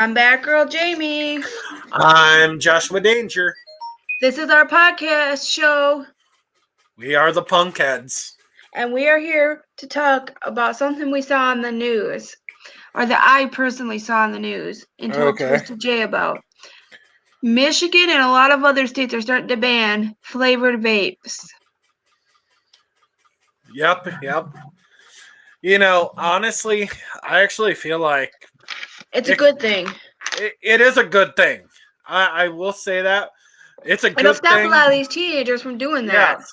I'm Batgirljamie. I'm Joshua Danger. This is our podcast show, We are the Punkheads. and we are here to talk about something we saw on the news, or that I personally saw on the news and told Twisted J about. Michigan and a lot of other states are starting to ban flavored vapes. Yep. You know, honestly, I actually feel like It's a good thing. It is a good thing. I will say that. It's a good It'll stop thing. a lot of these teenagers from doing that.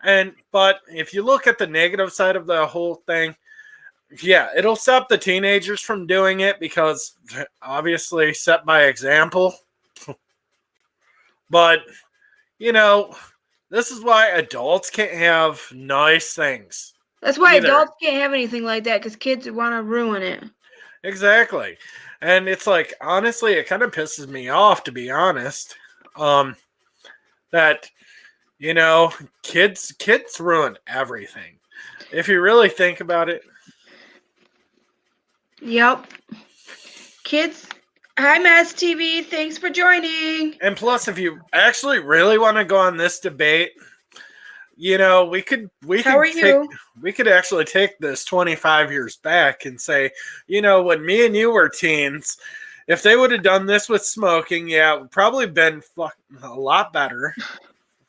Yes. But if you look at the negative side of the whole thing, yeah, it'll stop the teenagers from doing it because obviously set by example. But, you know, this is why adults can't have nice things. That's why adults can't have anything like that, because kids want to ruin it. Exactly. And it's like, honestly, it kind of pisses me off, to be honest. That, you know, kids ruin everything. If you really think about it. Yep. Kids. Hi, Mass TV. Thanks for joining. And plus, if you actually really want to go on this debate, you know, we could actually take this 25 years back and say, you know, when me and you were teens, if they would have done this with smoking, yeah, it would probably been a lot better,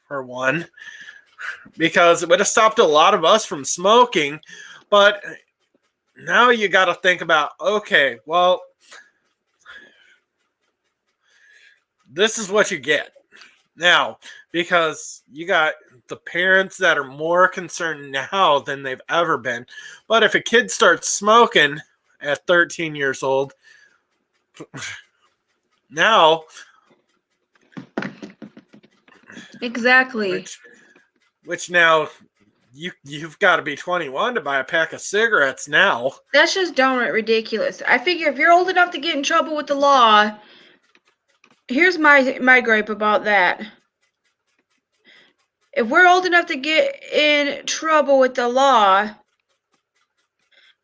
for one, because it would have stopped a lot of us from smoking. But now you got to think about, okay, well, this is what you get now, because you got the parents that are more concerned now than they've ever been. But if a kid starts smoking at 13 years old, now, exactly, which now you've got to be 21 to buy a pack of cigarettes now. That's just downright ridiculous. I figure if you're old enough to get in trouble with the law, here's my gripe about that. If we're old enough to get in trouble with the law,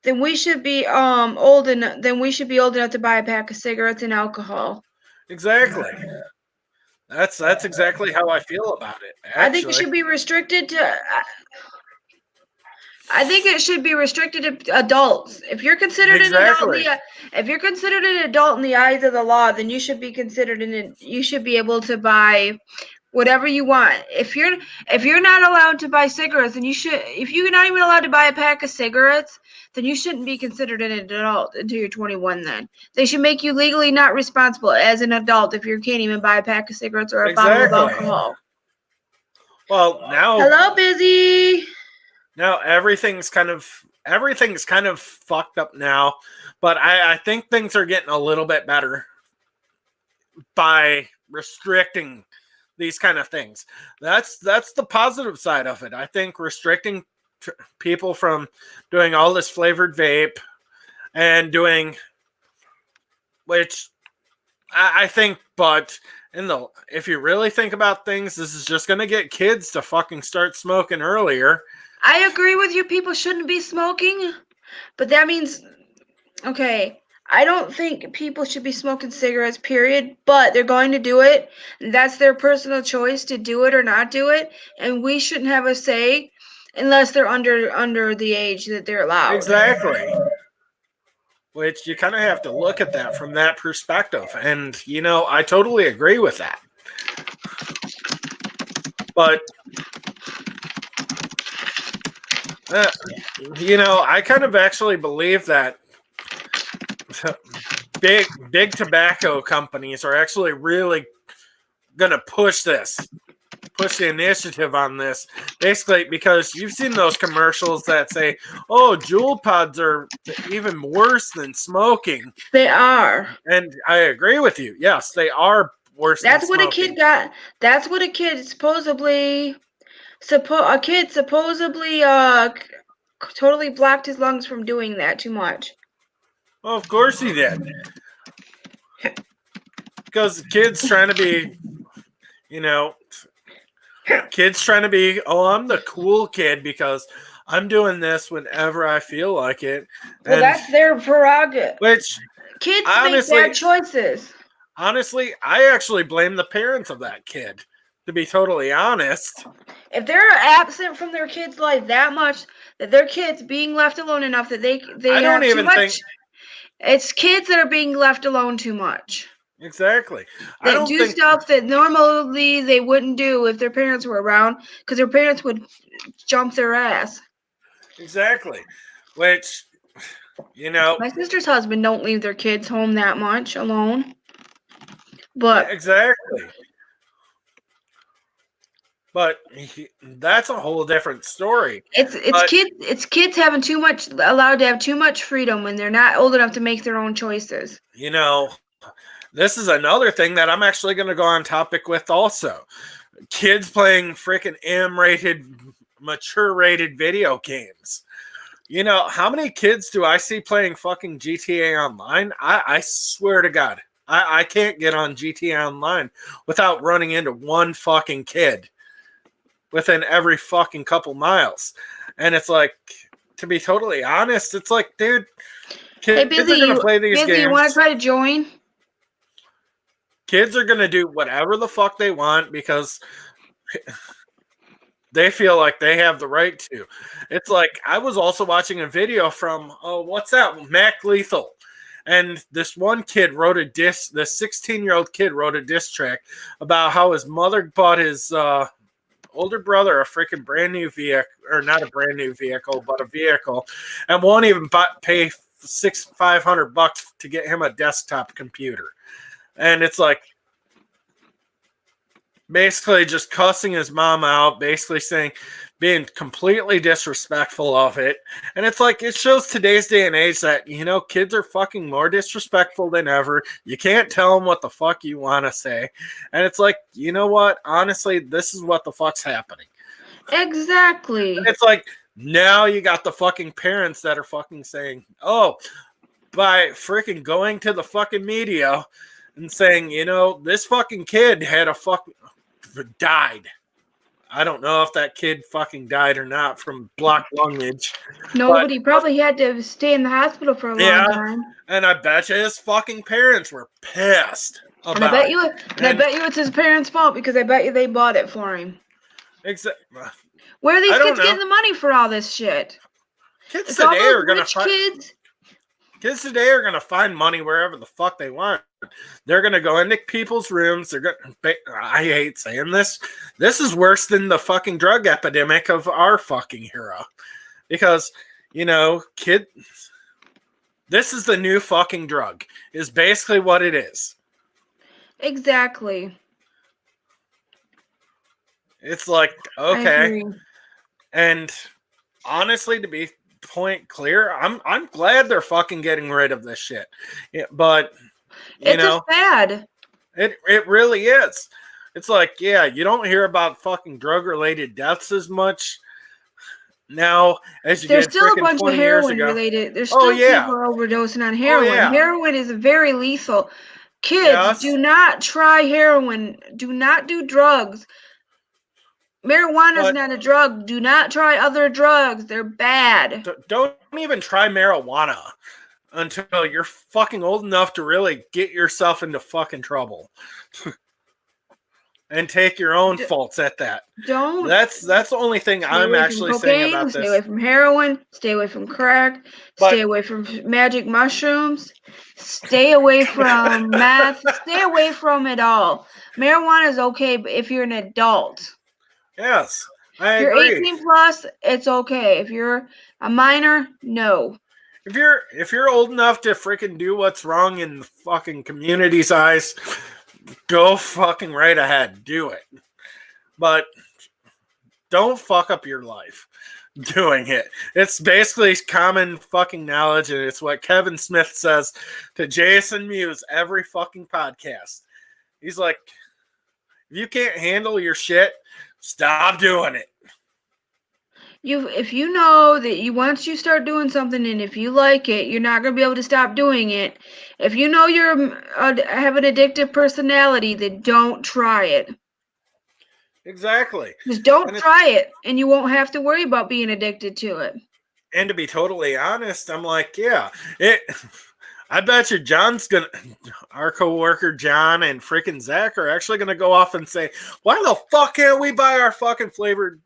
then we should be old enough to buy a pack of cigarettes and alcohol. Exactly. That's exactly how I feel about it. Actually. I think it should be restricted to. I think it should be restricted to adults. If you're considered an adult, if you're considered an adult in the eyes of the law, then you should be considered you should be able to buy whatever you want. If you're not allowed to buy cigarettes, then if you're not even allowed to buy a pack of cigarettes, then you shouldn't be considered an adult until you're 21. Then they should make you legally not responsible as an adult if you can't even buy a pack of cigarettes or a bottle of alcohol. Well, now hello, Busy. Now everything's kind of fucked up now, but I think things are getting a little bit better by restricting these kind of things. That's the positive side of it. I think restricting people from doing all this flavored vape and doing, which I think, but if you really think about things, this is just going to get kids to fucking start smoking earlier. I agree with you. People shouldn't be smoking, but that means, okay, I don't think people should be smoking cigarettes, period, but they're going to do it. That's their personal choice to do it or not do it, and we shouldn't have a say unless they're under the age that they're allowed. Exactly. Which you kind of have to look at that from that perspective. And, you know, I totally agree with that. But, you know, I kind of actually believe that big tobacco companies are actually really going to push the initiative on this, basically, because you've seen those commercials that say, oh, Juul pods are even worse than smoking. They are. And I agree with you. Yes, they are worse than smoking. That's what a kid supposedly totally blocked his lungs from doing that too much. Well, of course he did. Because kids trying to be, you know, I'm the cool kid because I'm doing this whenever I feel like it. Well, that's their prerogative. Which Kids make bad choices. Honestly, I actually blame the parents of that kid, to be totally honest. If they're absent from their kids' life that much, that their kids being left alone enough that they have too much, it's kids that are being left alone too much. Exactly. They do stuff that normally they wouldn't do if their parents were around, because their parents would jump their ass. Exactly. Which, you know, my sister's husband don't leave their kids home that much alone. But yeah, exactly. But that's a whole different story. It's kids having allowed to have too much freedom when they're not old enough to make their own choices. You know, this is another thing that I'm actually going to go on topic with also. Kids playing freaking M-rated, mature-rated video games. You know, how many kids do I see playing fucking GTA Online? I swear to God, I can't get on GTA Online without running into one fucking kid within every fucking couple miles. And it's like, to be totally honest, it's like, dude, kids are going to play these games. You want to try to join? Kids are going to do whatever the fuck they want because they feel like they have the right to. It's like, I was also watching a video from, what's that? Mac Lethal. And this one kid wrote a diss, this 16-year-old kid wrote a diss track about how his mother bought his older brother a freaking brand new vehicle, or not a brand new vehicle, but a vehicle, and won't even pay $500 to get him a desktop computer. And it's like, basically just cussing his mom out, basically saying, being completely disrespectful of it. And it's like, it shows today's day and age that, you know, kids are fucking more disrespectful than ever. You can't tell them what the fuck you want to say. And it's like, you know what? Honestly, this is what the fuck's happening. Exactly. And it's like, now you got the fucking parents that are fucking saying, oh, by freaking going to the fucking media and saying, you know, this fucking kid had a fucking died. I don't know if that kid fucking died or not from blocked lungage. Nobody probably had to stay in the hospital for a long time. And I bet you his fucking parents were pissed. And I bet you it's his parents' fault because I bet you they bought it for him. Exactly. Where are these kids getting the money for all this shit? Kids today are gonna Kids today are gonna find money wherever the fuck they want. They're gonna go into people's rooms. They're gonna. I hate saying this. This is worse than the fucking drug epidemic of our fucking era, because you know, this is the new fucking drug. Is basically what it is. Exactly. It's like, okay, and honestly, to be point clear, I'm glad they're fucking getting rid of this shit. Yeah, but it's a fad. It really is. It's like, yeah, you don't hear about fucking drug related deaths as much now as you did. There's still a bunch of heroin related. There's still people overdosing on heroin. Heroin is very lethal. Kids, do not try heroin. Do not do drugs. Marijuana is not a drug. Do not try other drugs. They're bad. Don't even try marijuana until you're fucking old enough to really get yourself into fucking trouble. And take your own faults at that. That's the only thing I'm actually saying about this. Stay away from heroin. Stay away from crack. Stay away from magic mushrooms. Stay away from meth. Stay away from it all. Marijuana is okay if you're an adult. Yes, I agree. If you're 18 plus, it's okay. If you're a minor, no. If you're old enough to freaking do what's wrong in the fucking community's eyes, go fucking right ahead. Do it. But don't fuck up your life doing it. It's basically common fucking knowledge, and it's what Kevin Smith says to Jason Mewes every fucking podcast. He's like, if you can't handle your shit, stop doing it. If you know that once you start doing something and if you like it, you're not going to be able to stop doing it. If you know you have an addictive personality, then don't try it. Exactly. Just don't try it, and you won't have to worry about being addicted to it. And to be totally honest, I'm like, I bet you our coworker John and freaking Zach are actually gonna go off and say, "Why the fuck can't we buy our fucking flavored?"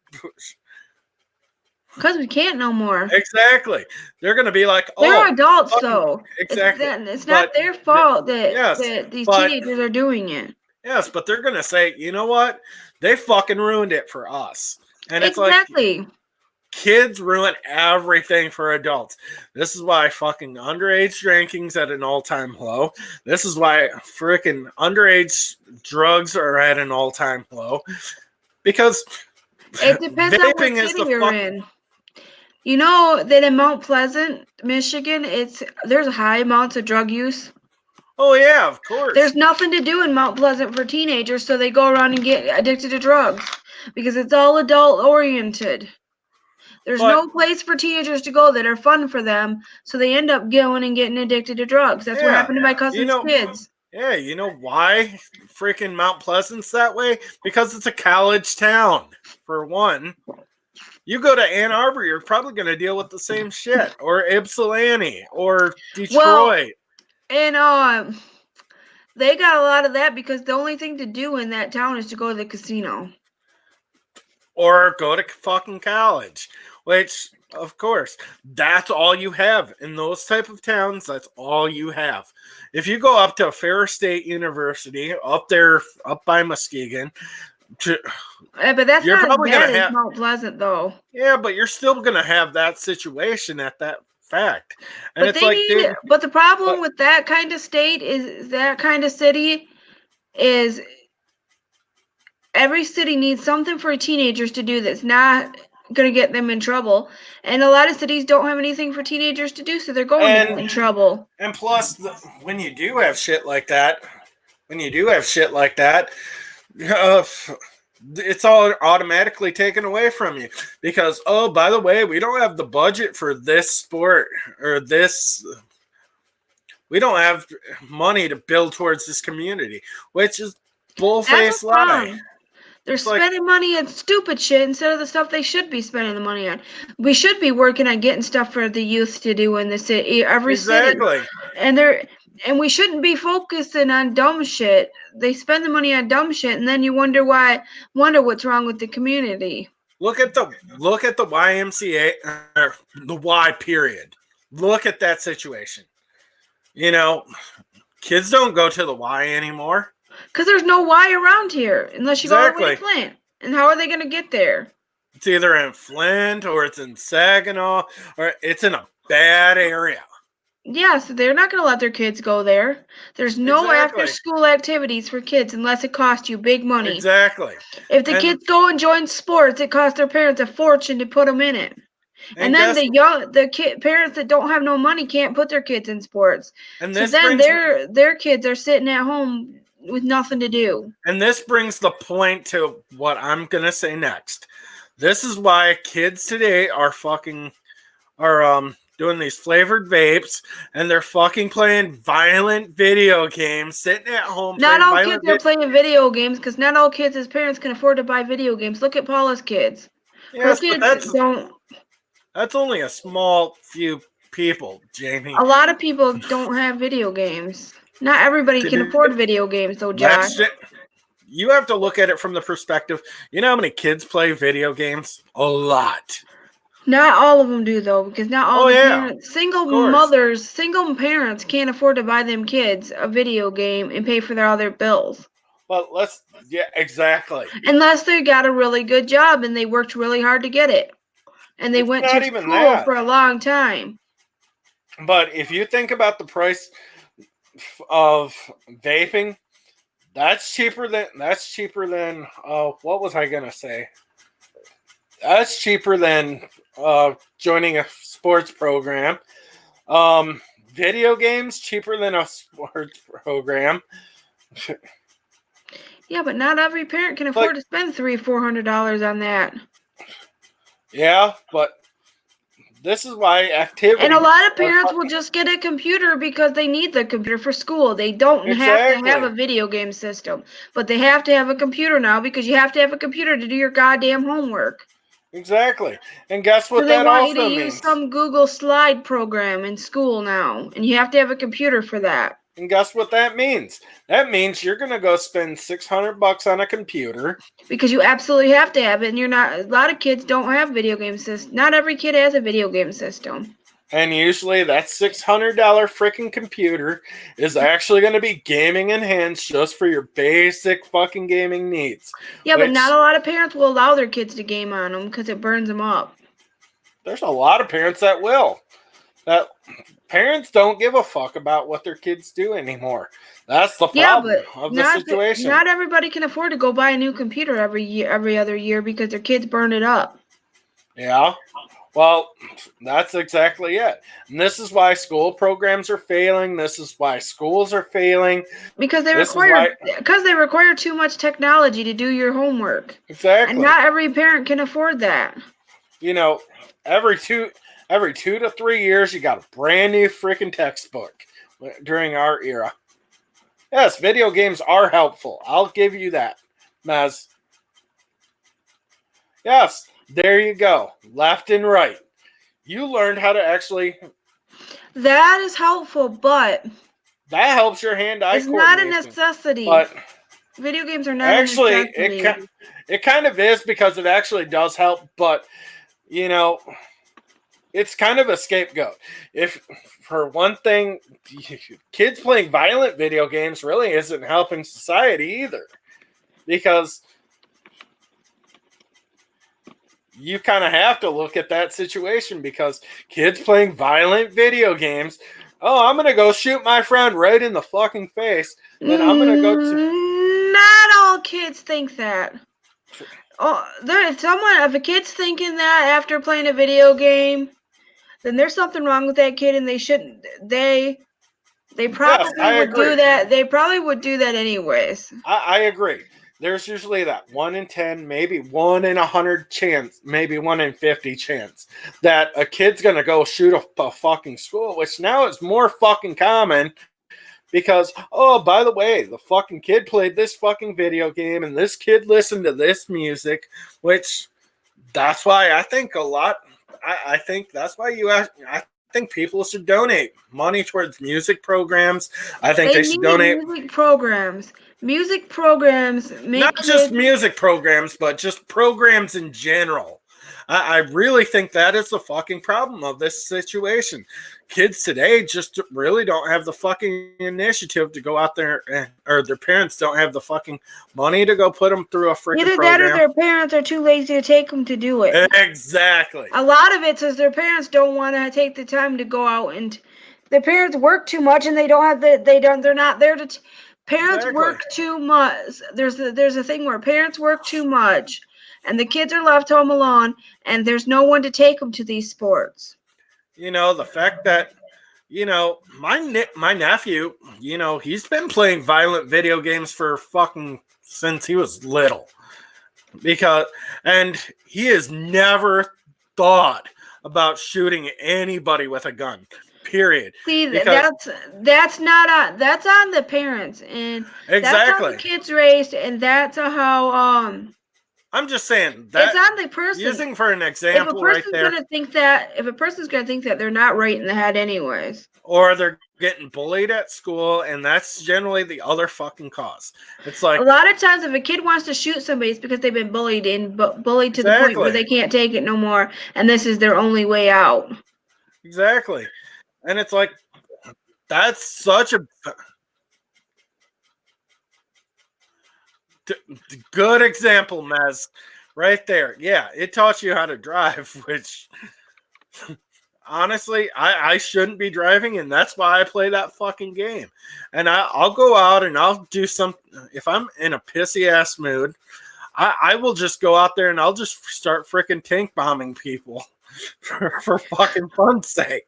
Because we can't no more. Exactly. They're gonna be like, "Oh, they're adults though." Exactly. It's not their fault that these but teenagers are doing it. Yes, but they're gonna say, you know what? They fucking ruined it for us. And it's exactly. Like kids ruin everything for adults. This is why fucking underage drinking's at an all-time low. This is why freaking underage drugs are at an all-time low. Because it depends on what city you're in. You know that in Mount Pleasant, Michigan, there's high amounts of drug use. Oh yeah, of course. There's nothing to do in Mount Pleasant for teenagers, so they go around and get addicted to drugs because it's all adult oriented. There's no place for teenagers to go that are fun for them, so they end up going and getting addicted to drugs. That's what happened to my cousin's kids. Yeah, you know why freaking Mount Pleasant's that way? Because it's a college town, for one. You go to Ann Arbor, you're probably going to deal with the same shit, or Ypsilanti, or Detroit. Well, and they got a lot of that because the only thing to do in that town is to go to the casino. Or go to fucking college, which, of course, that's all you have. In those type of towns, that's all you have. If you go up to Ferris State University, up by Muskegon, but that's not probably as bad as Mount Pleasant, though. Yeah, but you're still going to have that situation at that fact. And but but the problem with that kind of state is that kind of city is every city needs something for teenagers to do that's not going to get them in trouble. And a lot of cities don't have anything for teenagers to do, so they're going to get in trouble. And plus, when you do have shit like that, it's all automatically taken away from you because, oh, by the way, we don't have the budget for this sport or this. We don't have money to build towards this community, which is bullface lie. They're spending money on stupid shit instead of the stuff they should be spending the money on. We should be working on getting stuff for the youth to do in the city, every city. And we shouldn't be focusing on dumb shit. They spend the money on dumb shit, and then you wonder what's wrong with the community. Look at the YMCA, the Y period. Look at that situation. You know, kids don't go to the Y anymore. Because there's no Y around here unless you go all the way to Flint. And how are they going to get there? It's either in Flint or it's in Saginaw or it's in a bad area. Yeah, so they're not going to let their kids go there. There's no after-school activities for kids unless it costs you big money. Exactly. If the kids go and join sports, it costs their parents a fortune to put them in it. And then parents that don't have no money can't put their kids in sports. And so then their kids are sitting at home with nothing to do. And this brings the point to what I'm going to say next. This is why kids today are doing these flavored vapes and they're fucking playing violent video games, sitting at home. Not all kids are playing video games because not all kids as parents can afford to buy video games. Look at Paula's kids. Yes, but that's only a small few people, Jamie. A lot of people don't have video games. Not everybody can afford video games, though, Josh. You have to look at it from the perspective. You know how many kids play video games? A lot. Not all of them do, though, because not all parents, single parents can't afford to buy them kids a video game and pay for all their bills. But exactly. Unless they got a really good job and they worked really hard to get it. And they went to school for a long time. But if you think about the price of vaping, that's cheaper than what was I gonna say? That's cheaper than joining a sports program. Video games cheaper than a sports program. Yeah, but not every parent can afford to spend $300-400 on that. Yeah, but this is why activity. And a lot of parents will just get a computer because they need the computer for school. They don't have to have a video game system, but they have to have a computer now because you have to have a computer to do your goddamn homework. Exactly. And guess what So they that want you also to use means? some Google Slide program in school now, and you have to have a computer for that. And guess what that means? That means you're going to go spend $600 on a computer. Because you absolutely have to have it, and you're not. A lot of kids don't have video game systems. Not every kid has a video game system. And usually that $600 freaking computer is actually going to be gaming enhanced just for your basic fucking gaming needs. Yeah, but not a lot of parents will allow their kids to game on them because it burns them up. There's a lot of parents that will. That parents don't give a fuck about what their kids do anymore. That's the problem of the situation. Not everybody can afford to go buy a new computer every other year because their kids burn it up. Yeah. Well, that's exactly it. And this is why school programs are failing. This is why schools are failing. Because they require too much technology to do your homework. Exactly. And not every parent can afford that. You know, every 2 to 3 years, you got a brand new freaking textbook during our era. Yes, video games are helpful. I'll give you that, Maz. Yes, there you go. Left and right. You learned how to actually... That is helpful, but... That helps your hand-eye coordination. It's not a necessity. But video games are not a necessity. It kind of is because it actually does help, but, you know, it's kind of a scapegoat. If, for one thing, kids playing violent video games really isn't helping society either. Because... you kind of have to look at that situation because kids playing violent video games, oh, I'm going to go shoot my friend right in the fucking face. Then I'm going to go to... Not all kids think that. Oh, if a kid's thinking that after playing a video game, then there's something wrong with that kid and they shouldn't, they probably would do that. They probably would do that anyways. I agree. There's usually that 1 in 10, maybe 1 in 100 chance, maybe 1 in 50 chance that a kid's going to go shoot a fucking school, which now is more fucking common because, oh, by the way, the fucking kid played this fucking video game and this kid listened to this music, which that's why I think I think that's why I think people should donate money towards music programs. I think they should donate music programs. Music programs make not just music programs, but just programs in general. I really think that is the fucking problem of this situation. Kids today just really don't have the fucking initiative to go out there, or their parents don't have the fucking money to go put them through a freaking program. Either that or their parents are too lazy to take them to do it. Exactly. A lot of it is their parents don't want to take the time to go out, and their parents work too much and they don't have they're not there to parents work too much. There's a thing where parents work too much and the kids are left home alone and there's no one to take them to these sports. You know, the fact that, you know, my nephew, you know, he's been playing violent video games for fucking since he was little. And he has never thought about shooting anybody with a gun. Period. See, that's on the parents and that's how the kids raised, and that's how I'm just saying that it's on the person. Using for an example right there. If a person's gonna think that, they're not right in the head anyways. Or they're getting bullied at school, and that's generally the other fucking cause. It's like a lot of times if a kid wants to shoot somebody, it's because they've been bullied to the point where they can't take it no more, and this is their only way out. Exactly. And it's like, that's such a good example, Maz. Right there. Yeah, it taught you how to drive, which honestly, I shouldn't be driving, and that's why I play that fucking game. And I'll go out and I'll do some, if I'm in a pissy ass mood, I will just go out there and I'll just start freaking tank bombing people. For fucking fun's sake.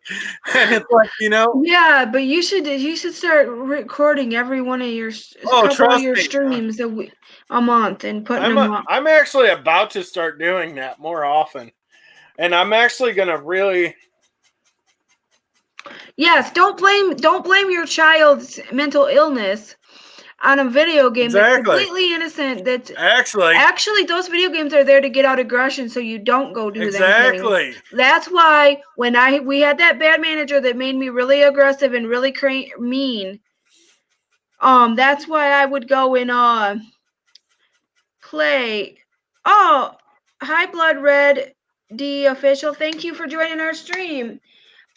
And it's like, you know, yeah, but you should start recording every one of your streams a month and putting them up. I'm actually about to start doing that more often, and I'm actually gonna really don't blame your child's mental illness on a video game that's completely innocent. That's actually those video games are there to get out aggression, so you don't go do them things. That's why when we had that bad manager that made me really aggressive and really mean. That's why I would go and play. Oh, hi, Blood Red D official. Thank you for joining our stream.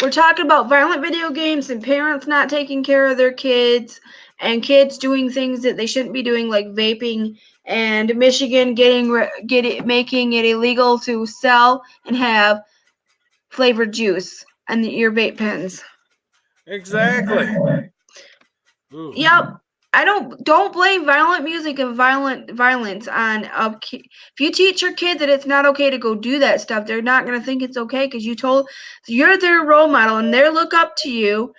We're talking about violent video games and parents not taking care of their kids and kids doing things that they shouldn't be doing, like vaping, and Michigan making it illegal to sell and have flavored juice and your vape pens. Exactly. Ooh. Yep. I don't blame violent music and violence on if you teach your kid that it's not okay to go do that stuff, they're not going to think it's okay because you're their role model and they look up to you.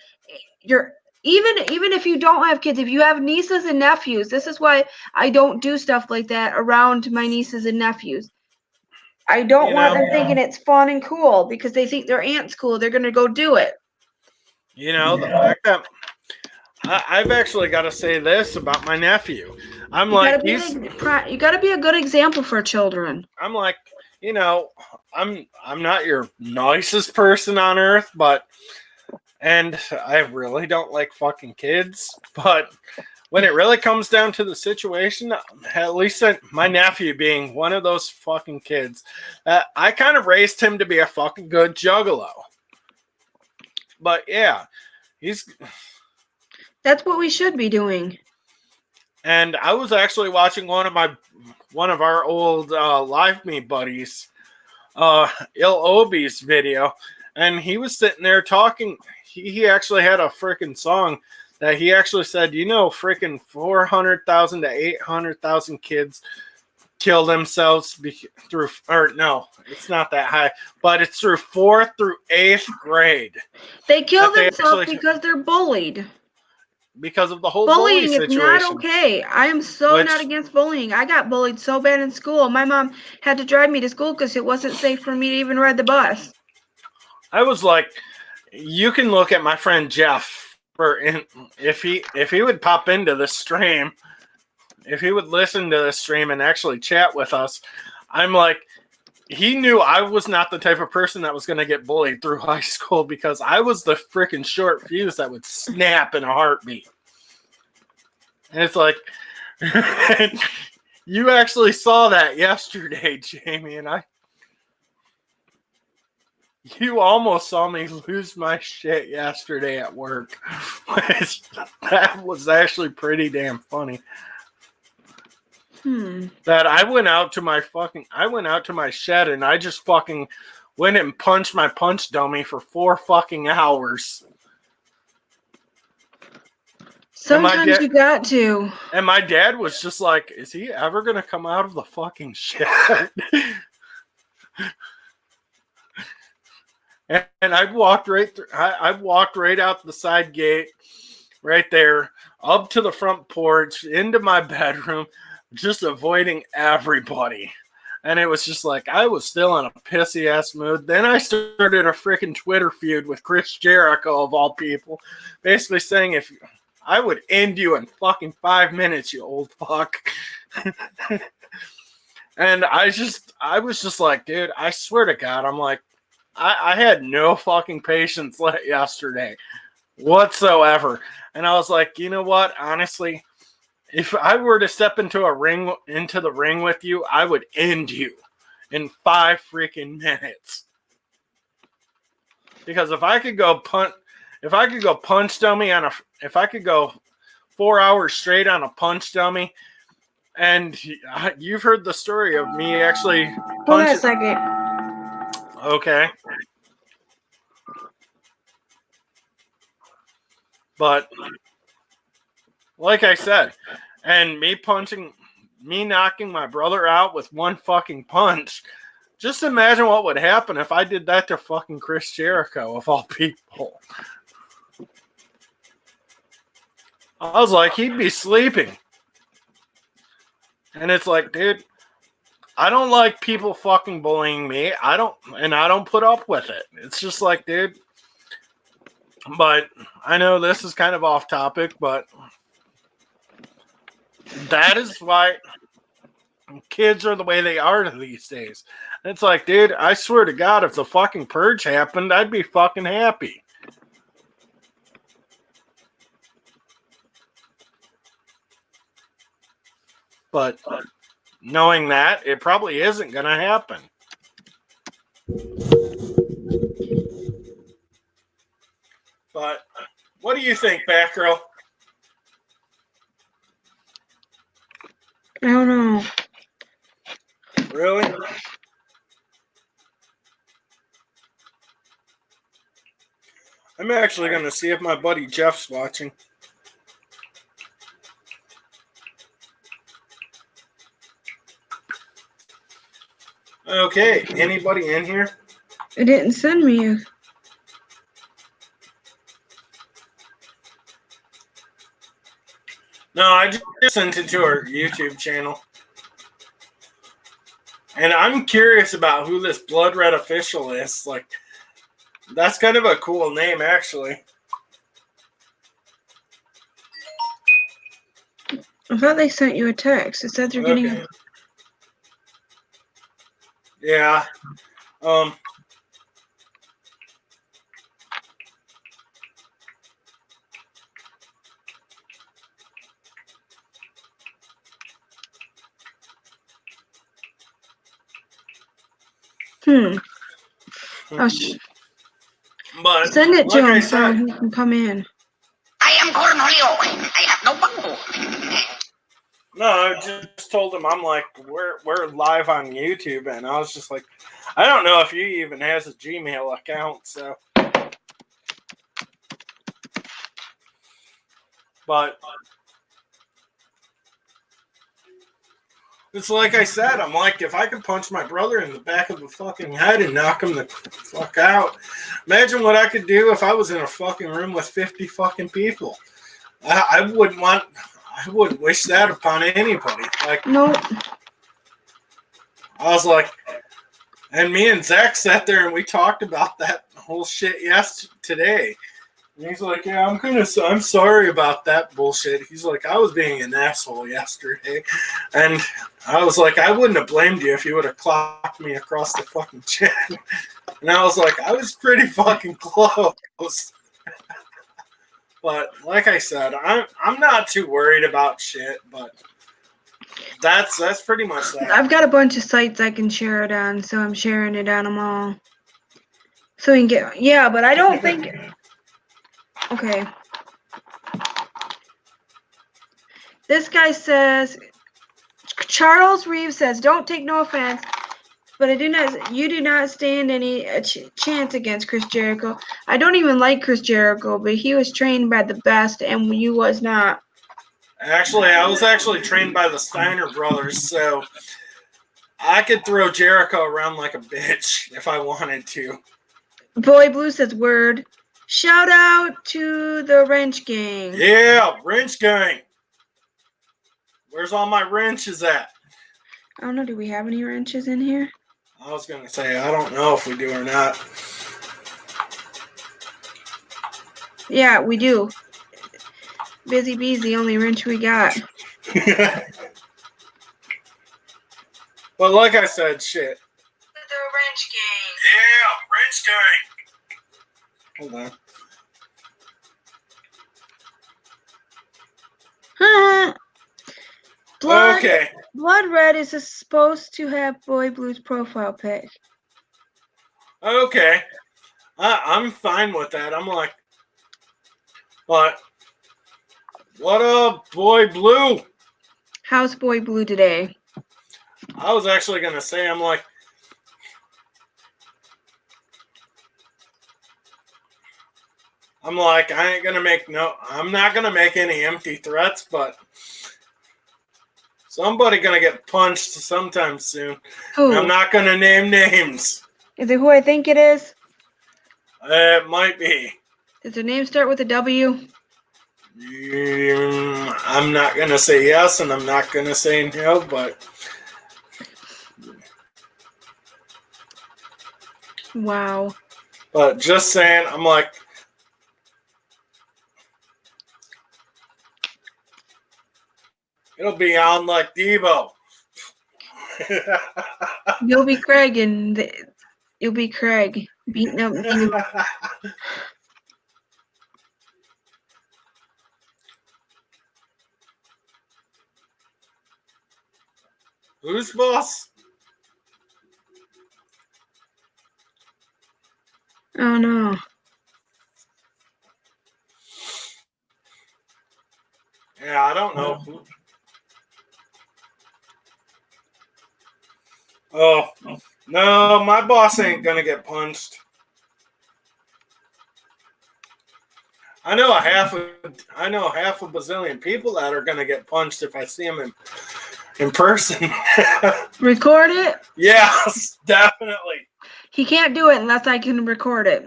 You're even if you don't have kids, if you have nieces and nephews, this is why I don't do stuff like that around my nieces and nephews. I don't want them thinking it's fun and cool because they think their aunt's cool. They're going to go do it. The fact that I've actually got to say this about my nephew. You got to be a good example for children. I'm like, I'm not your nicest person on earth, and I really don't like fucking kids, but when it really comes down to the situation, at least my nephew being one of those fucking kids, I kind of raised him to be a fucking good juggalo. But yeah, that's what we should be doing. And I was actually watching one of our old LiveMe buddies, Il Obi's video, and he was sitting there talking. He actually had a freaking song that he actually said, freaking 400,000 to 800,000 kids kill themselves no, it's not that high, but it's through 4th through 8th grade. They kill themselves because they're bullied. Because of the whole bullying situation. Is not okay. I am not against bullying. I got bullied so bad in school. My mom had to drive me to school because it wasn't safe for me to even ride the bus. I was like, you can look at my friend Jeff if he would pop into the stream, if he would listen to the stream and actually chat with us. I'm like, he knew I was not the type of person that was going to get bullied through high school because I was the freaking short fuse that would snap in a heartbeat. And it's like, you actually saw that yesterday, Jamie, and you almost saw me lose my shit yesterday at work. That was actually pretty damn funny. That I went out to my shed and I just fucking went and punched my punch dummy for 4 fucking hours. Sometimes you got to. And my dad was just like, is he ever going to come out of the fucking shed? And I walked right through. I walked right out the side gate, right there, up to the front porch, into my bedroom, just avoiding everybody. And it was just like, I was still in a pissy ass mood. Then I started a freaking Twitter feud with Chris Jericho, of all people, basically saying, if I would end you in fucking 5 minutes, you old fuck. And I was just like, dude, I swear to God, I'm like, I had no fucking patience yesterday whatsoever. And I was like, you know what? Honestly, if I were to step into the ring with you, I would end you in 5 freaking minutes. Because if I could go punch dummy if I could go 4 hours straight on a punch dummy, and you've heard the story of me actually punching. Hold on a second. Okay. But like I said, and me knocking my brother out with 1 fucking punch, just imagine what would happen if I did that to fucking Chris Jericho, of all people. I was like, he'd be sleeping. And it's like, dude, I don't like people fucking bullying me. I don't put up with it. It's just like, dude. But I know this is kind of off topic, but That is why kids are the way they are these days. It's like, dude, I swear to God, if the fucking purge happened, I'd be fucking happy. But knowing that, it probably isn't going to happen. But what do you think, Batgirl? I don't know. Really? I'm actually going to see if my buddy Jeff's watching. Okay, anybody in here? It didn't send me. No, I just sent it to our YouTube channel. And I'm curious about who this Blood Red official is. Like, that's kind of a cool name, actually. I thought they sent you a text. It said they're getting a... Yeah. But send it to him so he can come in. I am Cornelio. I have no bungle. No, I just told him, I'm like, we're live on YouTube, and I was just like, I don't know if he even has a Gmail account, so. But it's like I said, I'm like, if I could punch my brother in the back of the fucking head and knock him the fuck out, imagine what I could do if I was in a fucking room with 50 fucking people. I wouldn't wish that upon anybody. Like, nope. I was like, and me and Zach sat there and we talked about that whole shit today. And he's like, yeah, I'm sorry about that bullshit. He's like, I was being an asshole yesterday. And I was like, I wouldn't have blamed you if you would have clocked me across the fucking chin. And I was like, I was pretty fucking close. But like I said, I'm not too worried about shit, but that's pretty much that. I've got a bunch of sites I can share it on, so I'm sharing it on them all. So we can get, yeah, but I don't think, okay. This guy says, Charles Reeves says, don't take no offense, but you do not stand any chance against Chris Jericho. I don't even like Chris Jericho, but he was trained by the best, and you was not. Actually, I was actually trained by the Steiner brothers, so I could throw Jericho around like a bitch if I wanted to. Boy Blue says, word. Shout out to the Wrench Gang. Yeah, Wrench Gang. Where's all my wrenches at? I don't know. Do we have any wrenches in here? I was going to say, I don't know if we do or not. Yeah, we do. Busy Bee's the only wrench we got. But like I said, shit. The Wrench Gang. Yeah, Wrench Gang. Hold on. Blood Red is supposed to have Boy Blue's profile pic. Okay. I'm fine with that. I'm like, what up, Boy Blue? How's Boy Blue today? I was actually going to say, I'm like, I'm not going to make any empty threats, but somebody going to get punched sometime soon. Who? I'm not going to name names. Is it who I think it is? It might be. Does their name start with a W? I'm not going to say yes, and I'm not going to say no, but... Wow. But just saying, I'm like... It'll be on like Debo. You'll be Craig and you'll be Craig beating up you. Who's boss? Oh no. Yeah, I don't know. Oh, no, my boss ain't gonna get punched. I know half a bazillion people that are gonna get punched if I see them in person. Record it? Yes, definitely. He can't do it unless I can record it.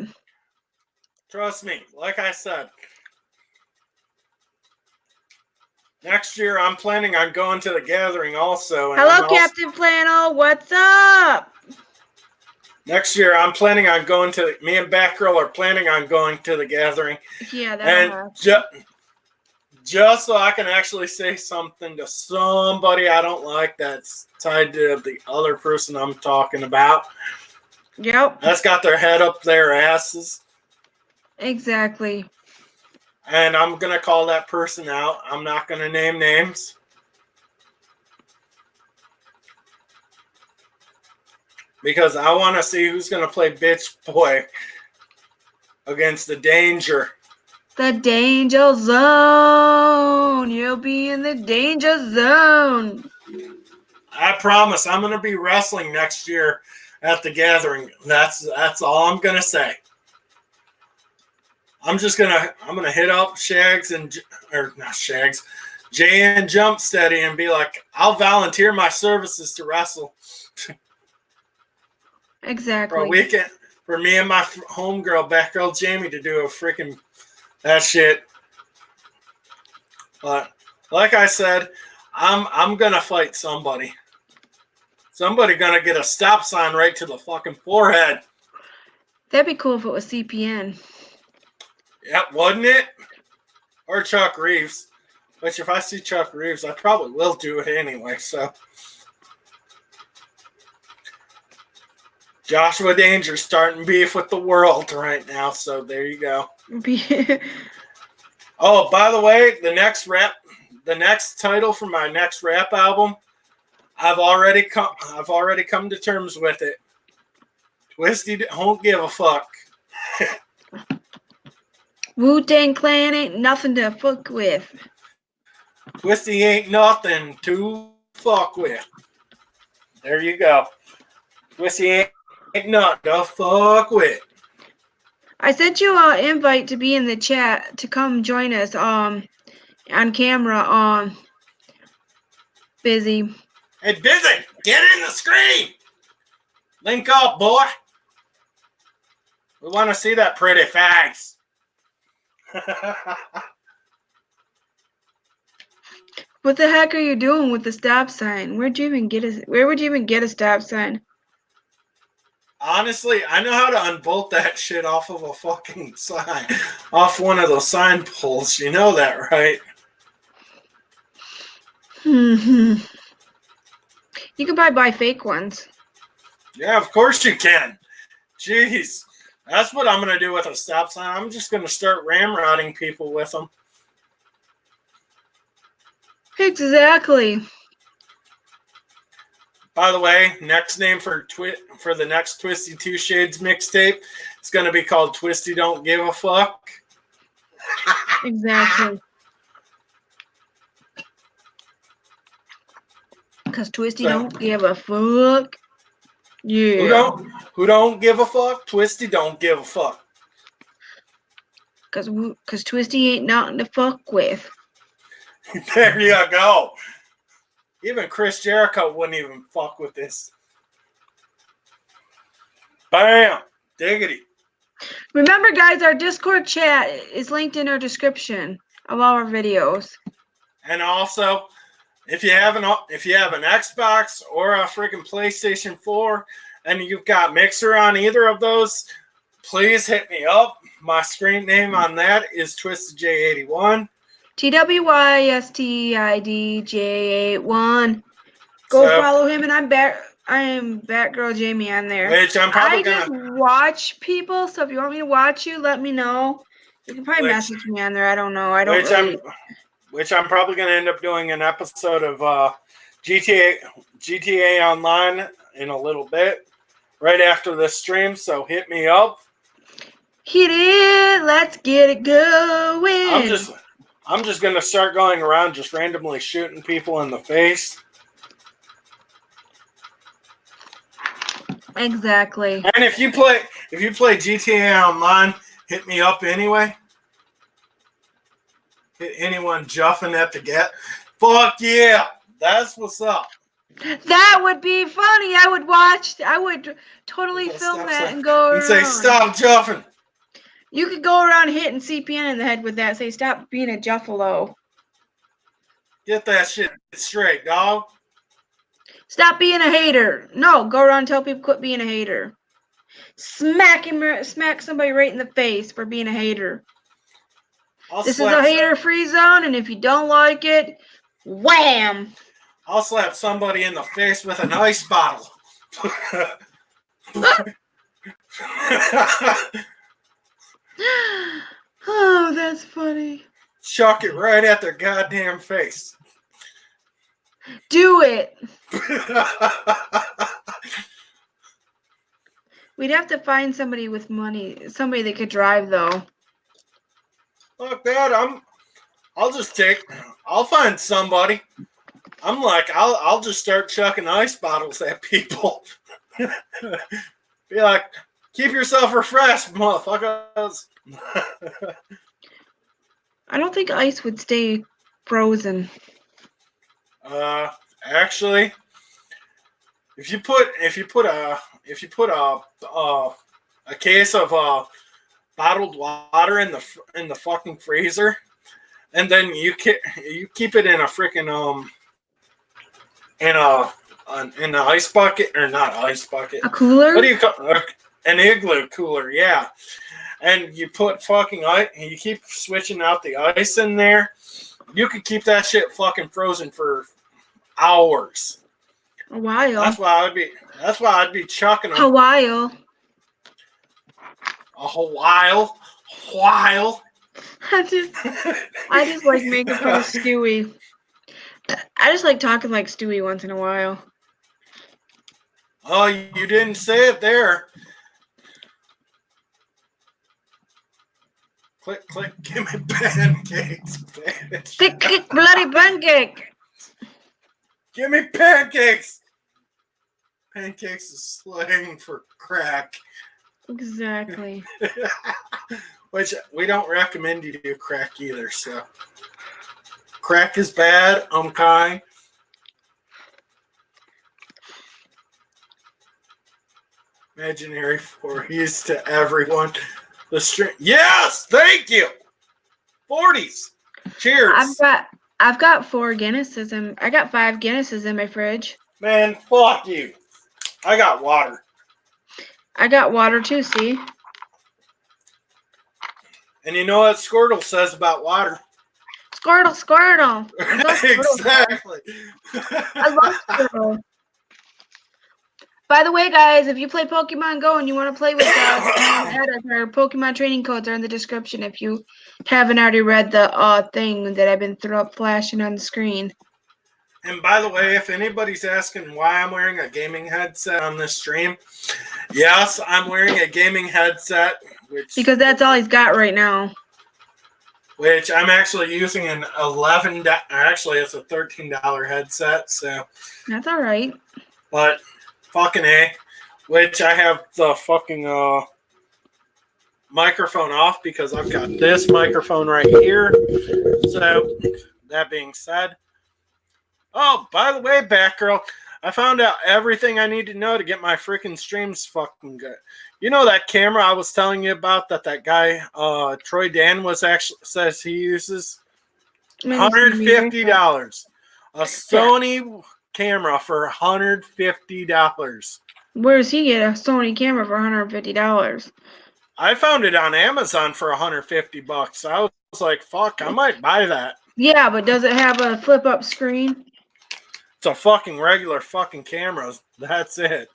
Trust me, like I said. Next year, I'm planning on going to the gathering also. And Hello, Captain Flannel. What's up? Next year, I'm planning on going to. Me and Batgirl are planning on going to the gathering. Yeah, and just so I can actually say something to somebody I don't like that's tied to the other person I'm talking about. Yep. That's got their head up their asses. Exactly. And I'm going to call that person out. I'm not going to name names. Because I want to see who's going to play bitch boy against the Danger. The danger zone. You'll be in the danger zone. I promise I'm going to be wrestling next year at the gathering. That's all I'm going to say. I'm gonna hit up Shags Jay and Jump Steady and be like, I'll volunteer my services to wrestle. Exactly. For a weekend, for me and my homegirl, Batgirljamie, to do a freaking that shit. But like I said, I'm gonna fight somebody. Somebody gonna get a stop sign right to the fucking forehead. That'd be cool if it was CPN. Yep, wasn't it? Or Chuck Reeves. Which if I see Chuck Reeves, I probably will do it anyway, so. Joshua Danger's starting beef with the world right now, so there you go. Oh, by the way, the next title for my next rap album, I've already come to terms with it. Twisty don't give a fuck. Wu-Tang Clan ain't nothing to fuck with. Twisty ain't nothing to fuck with. There you go. Twisty ain't nothing to fuck with. I sent you an invite to be in the chat to come join us on camera. Busy. Hey, Busy, get in the screen. Link up, boy. We want to see that pretty face. What the heck are you doing with the stop sign? Where would you even get a stop sign? Honestly, I know how to unbolt that shit off of a fucking sign, off one of those sign poles. You know that, right? You can buy fake ones. Yeah, of course you can. Jeez. That's what I'm going to do with a stop sign. I'm just going to start ramrodding people with them. Exactly. By the way, next name for the next Twisty Two Shades mixtape, it's going to be called Twisty Don't Give a Fuck. Exactly. Because Twisty don't give a fuck. Yeah. Who don't give a fuck? Twisty don't give a fuck. Cause Twisty ain't nothing to fuck with. There you go. Even Chris Jericho wouldn't even fuck with this. Bam! Diggity. Remember, guys, our Discord chat is linked in our description of all our videos. And also, if you have an Xbox or a freaking PlayStation 4 and you've got Mixer on either of those, please hit me up. My screen name on that is TwistedJ81. TWYSTIDJ81. Go follow him, and I am Batgirljamie on there. Which I'm probably just watch people, so if you want me to watch you, let me know. You can probably message me on there. I don't know. Which I'm probably gonna end up doing an episode of GTA Online in a little bit, right after this stream. So hit me up. Hit it. Let's get it going. I'm just gonna start going around just randomly shooting people in the face. Exactly. And if you play GTA Online, hit me up anyway. Hit anyone juffing at the get. Fuck yeah, that's what's up. That would be funny. I would totally film that and go around. And say, stop juffing. You could go around hitting CPN in the head with that. Say, stop being a Juffalo. Get that shit straight, dog. Stop being a hater. No, go around and tell people quit being a hater. Smack somebody right in the face for being a hater. This is a hater-free zone, and if you don't like it, wham! I'll slap somebody in the face with an ice bottle. Oh, that's funny. Chuck it right at their goddamn face. Do it. We'd have to find somebody with money, somebody that could drive, though. Fuck that! I'll find somebody. I'm like, I'll just start chucking ice bottles at people. Be like, keep yourself refreshed, motherfuckers. I don't think ice would stay frozen. Actually, if you put a case of bottled water in the fucking freezer, and then you keep it in a freaking in an ice bucket, or not ice bucket, a cooler. What do you call an igloo cooler? Yeah, and you put fucking ice, and you keep switching out the ice in there. You could keep that shit fucking frozen for hours. A while. That's why I'd be chucking them. A while. A while. I just like making fun of Stewie. I just like talking like Stewie once in a while. Oh, you didn't say it there. Click, click, give me pancakes, bitch. Click, bloody pancake. Give me pancakes. Pancakes is slang for crack. Exactly. Which we don't recommend you do crack either, so. Crack is bad, kind. Imaginary 40s to everyone. The string. Yes, thank you. 40s. Cheers. I've got 4 Guinnesses I got 5 Guinnesses in my fridge. Man, fuck you. I got water. I got water too, see? And you know what Squirtle says about water? Squirtle. Exactly. I love Squirtle. By the way, guys, if you play Pokemon Go and you want to play with us, our Pokemon training codes are in the description if you haven't already read the thing that I've been flashing on the screen. And by the way, if anybody's asking why I'm wearing a gaming headset on this stream, yes, I'm wearing a gaming headset. Because that's all he's got right now. Which I'm actually using an actually it's a $13 headset, so. That's all right. But fucking A, which I have the fucking microphone off because I've got this microphone right here. So, that being said. Oh, by the way, Batgirl, I found out everything I need to know to get my freaking streams fucking good. You know that camera I was telling you about that guy, Troy Dan, says he uses? $150. A Sony camera for $150. Where does he get a Sony camera for $150? I found it on Amazon for $150. I was like, fuck, I might buy that. Yeah, but does it have a flip-up screen? It's a fucking regular fucking camera. That's it.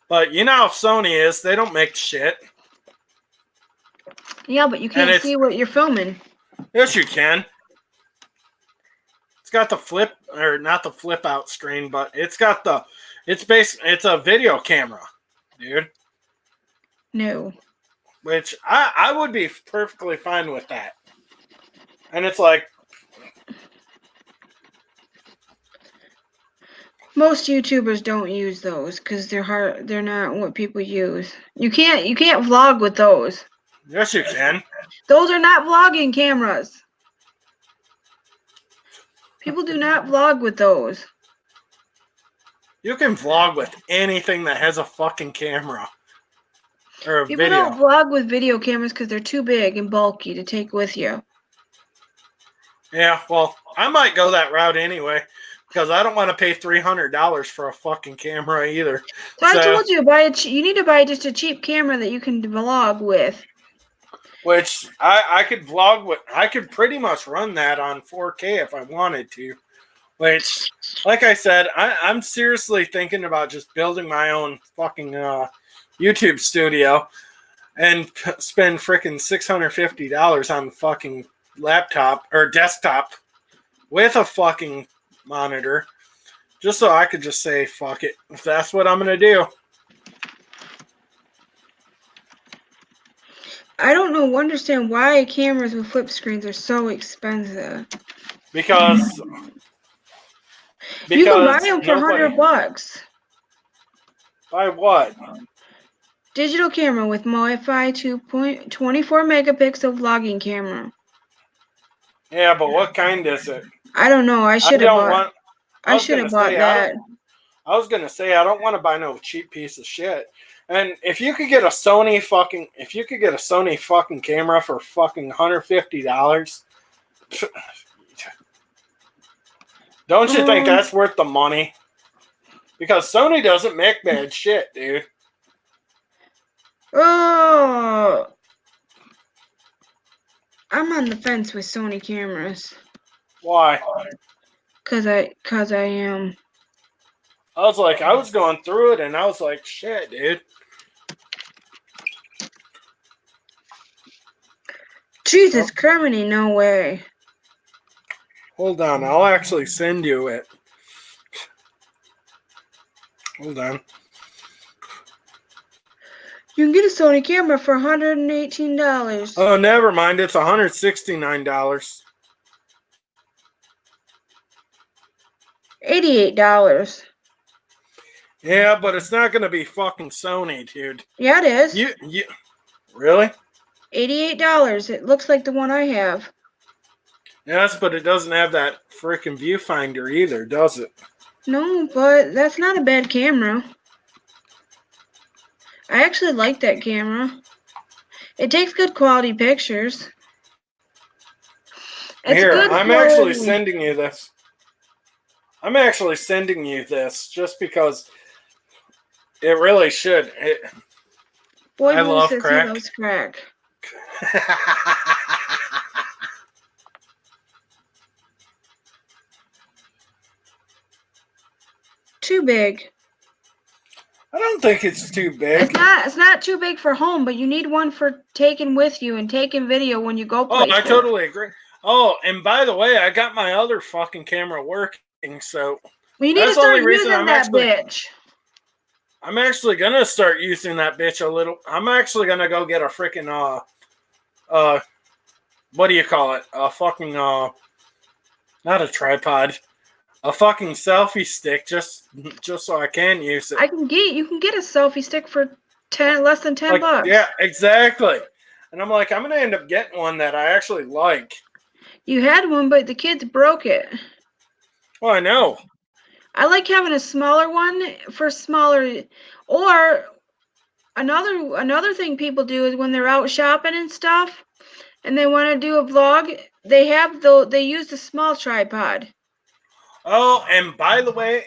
But you know how Sony is. They don't make shit. Yeah, but you can't see what you're filming. Yes, you can. It's got the flip, or not the flip out screen, but it's got the, it's a video camera, dude. No. Which I would be perfectly fine with that. And it's like, most YouTubers don't use those because they're hard. They're not what people use. You can't vlog with those. yes, you can. Those are not vlogging cameras. People do not vlog with those. You can vlog with anything that has a fucking camera. Or a People video. don't vlog with video cameras because they're too big and bulky to take with you. Yeah, well, I might go that route anyway. Because I don't want to pay $300 for a fucking camera either. So I told you, you need to buy just a cheap camera that you can vlog with. Which I could vlog with. I could pretty much run that on 4K if I wanted to. Which, like I said, I'm seriously thinking about just building my own fucking YouTube studio and spend freaking $650 on the fucking laptop or desktop with a fucking monitor, just so I could just say fuck it. If that's what I'm gonna do. I don't understand why cameras with flip screens are so expensive. Because you can buy them for $100. Buy what? Digital camera with Wi-Fi 2.24 megapixel vlogging camera. Yeah, but what kind is it? I don't know. I should have bought. I should have bought that. I was gonna say I don't want to buy no cheap piece of shit. And if you could get a Sony fucking camera for fucking $150, don't you think that's worth the money? Because Sony doesn't make bad shit, dude. Oh, I'm on the fence with Sony cameras. Why? Cause I am. I was going through it and I was like, shit, dude. Jesus criminy, no way. Hold on, I'll actually send you it. Hold on. You can get a Sony camera for $118. Oh, never mind. It's $169. $88. Yeah, but it's not gonna be fucking Sony, dude. Yeah, it is. You really? $88. It looks like the one I have. Yes, but it doesn't have that freaking viewfinder either, does it? No, but that's not a bad camera. I actually like that camera. It takes good quality pictures. Here, I'm actually sending you this. I'm actually sending you this just because it really should. Boy, I love crack. He loves crack. Too big. I don't think it's too big. It's not too big for home, but you need one for taking with you and taking video when you go places. Oh, I totally agree. Oh, and by the way, I got my other fucking camera working, so you need to start using that bitch. I'm actually gonna start using that bitch a little. I'm actually gonna go get a freaking what do you call it? A fucking not a tripod. A fucking selfie stick, just so I can use it. You can get a selfie stick for less than $10. Yeah, exactly. And I'm like, I'm gonna end up getting one that I actually like. You had one, but the kids broke it. Well, I know. I like having a smaller one for smaller. Or another thing people do is when they're out shopping and stuff, and they want to do a vlog, they use the small tripod. Oh, and by the way,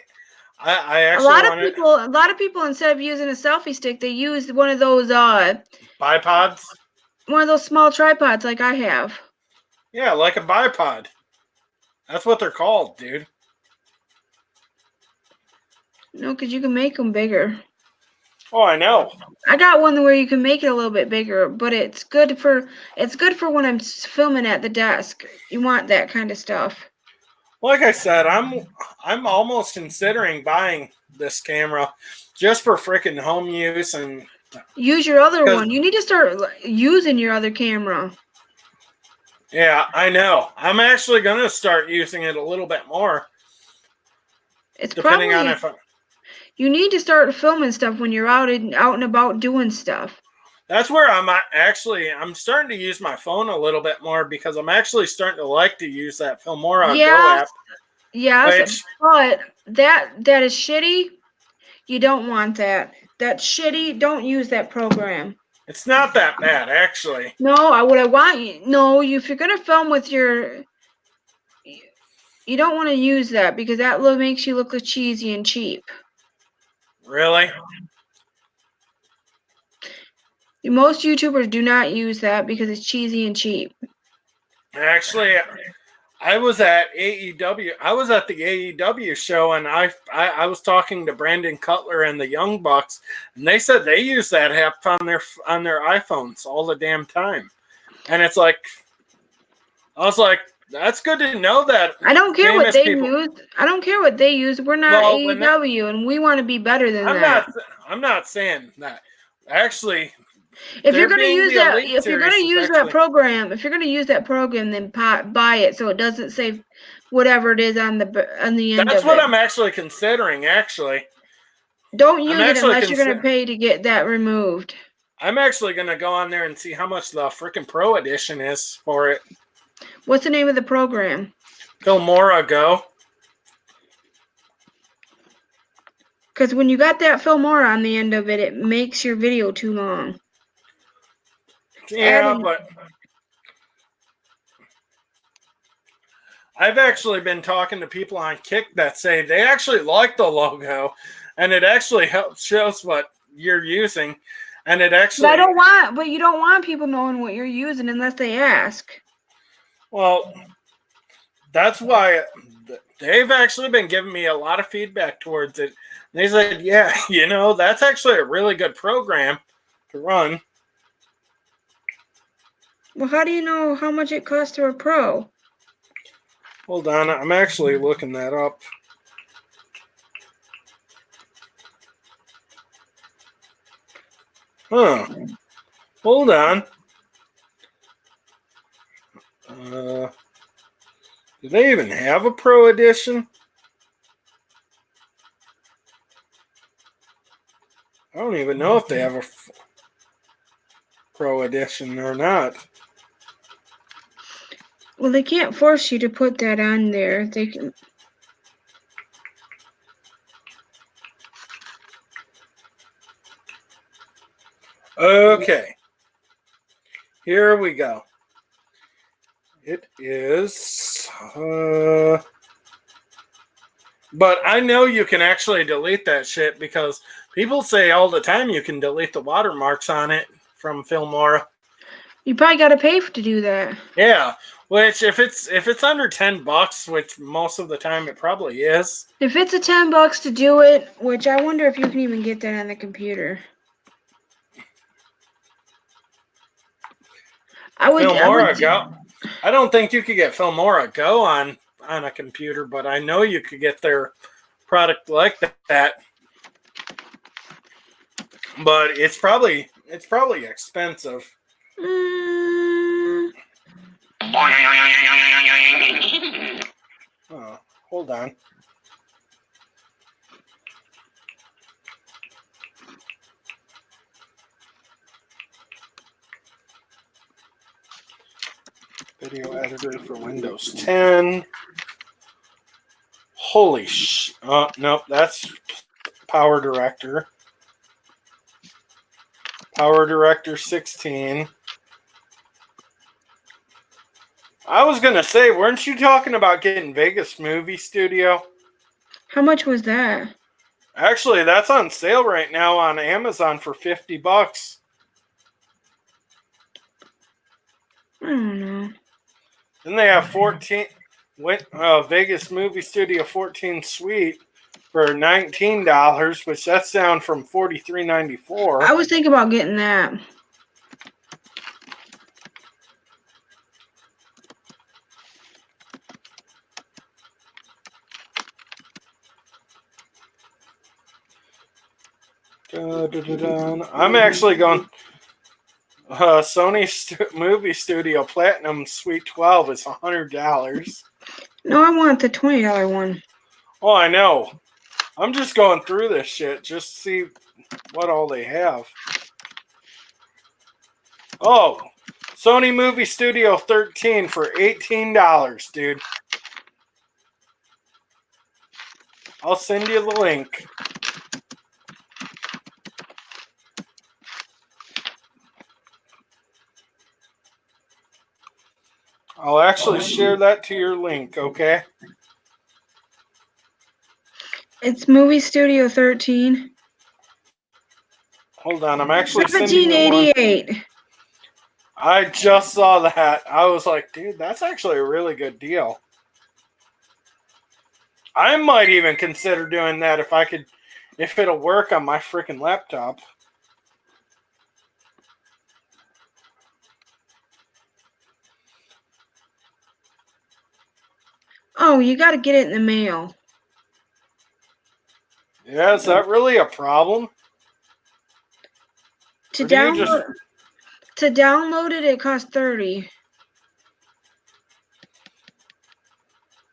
I actually a lot of people instead of using a selfie stick, they use one of those bipods. One of those small tripods like I have. Yeah, like a bipod. That's what they're called, dude. No, because you can make them bigger. Oh, I know. I got one where you can make it a little bit bigger, but it's good for when I'm filming at the desk. You want that kind of stuff. Like I said, I'm almost considering buying this camera just for freaking home use and use your other one. You need to start using your other camera. Yeah, I know. I'm actually going to start using it a little bit more. It's depending on if you need to start filming stuff when you're out and about doing stuff. That's where I'm starting to use my phone a little bit more because I'm actually starting to like to use that Filmora Go app. Yes, but that is shitty. You don't want that. That's shitty. Don't use that program. It's not that bad, actually. No, if you're gonna film with you don't want to use that because that makes you look cheesy and cheap. Really? Most YouTubers do not use that because it's cheesy and cheap. Actually, I was at AEW. I was at the AEW show, and I was talking to Brandon Cutler and the Young Bucks, and they said they use that app on their iPhones all the damn time. And it's like, I was like, that's good to know that. I don't care what they use. I don't care what they use. We're not AEW, and we want to be better than that. I'm not saying that. Actually, if you're going to use that program, then buy it so it doesn't say whatever it is on the end. That's what I'm actually considering. Actually, don't use it unless you're going to pay to get that removed. I'm actually going to go on there and see how much the freaking Pro Edition is for it. What's the name of the program? Filmora Go. Because when you got that Filmora on the end of it, it makes your video too long. Yeah, but I've actually been talking to people on Kick that say they actually like the logo, and it actually shows what you're using, and it actually. But you don't want people knowing what you're using unless they ask. Well, that's why they've actually been giving me a lot of feedback towards it. They said, yeah, that's actually a really good program to run. Well, how do you know how much it costs for a Pro? Hold on, I'm actually looking that up. Huh. Hold on. Do they even have a Pro Edition? I don't even know if they have a Pro Edition or not. Well, they can't force you to put that on there. They can. Okay. Here we go. It is. But I know you can actually delete that shit because people say all the time you can delete the watermarks on it from Filmora. You probably got to pay to do that. Yeah, which if it's under $10, which most of the time it probably is. If it's a $10 to do it, which I wonder if you can even get that on the computer. Filmora Go. I don't think you could get Filmora Go on a computer, but I know you could get their product like that. But it's probably expensive. Mm. Oh, hold on. Video editor for Windows 10. Holy sh! Nope, that's Power Director. Power Director 16. I was gonna say, weren't you talking about getting Vegas Movie Studio? How much was that? Actually, that's on sale right now on Amazon for $50. I don't know. Then they have 14 Vegas Movie Studio 14 Suite for $19, which that's down from $43.94. I was thinking about getting that. I'm actually going. Sony Movie Studio Platinum Suite 12 is $100. No, I want the $20 one. Oh, I know. I'm just going through this shit just to see what all they have. Oh, Sony Movie Studio 13 for $18, dude. I'll send you the link. I'll actually share that to your link, okay? It's Movie Studio 13. Hold on, I'm actually sending you one. $17.88. I just saw that. I was like, dude, that's actually a really good deal. I might even consider doing that if it'll work on my freaking laptop. Oh, you got to get it in the mail. Yeah, is that really a problem? To download it, it costs $30.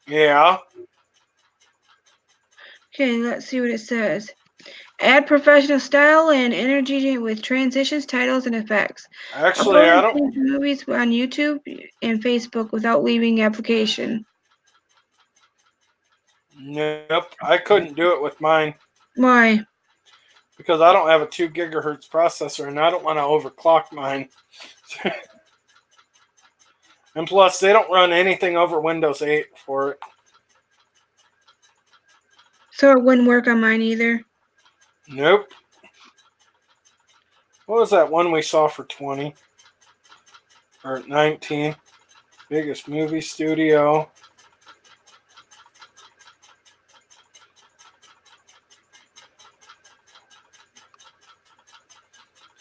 Yeah. Okay, let's see what it says. Add professional style and energy with transitions, titles, and effects. Actually, I don't. Movies on YouTube and Facebook without leaving application. Nope, I couldn't do it with mine. Why? Because I don't have a 2 gigahertz processor and I don't want to overclock mine. And plus, they don't run anything over Windows 8 for it. So it wouldn't work on mine either? Nope. What was that one we saw for 20? Or 19? Biggest movie studio.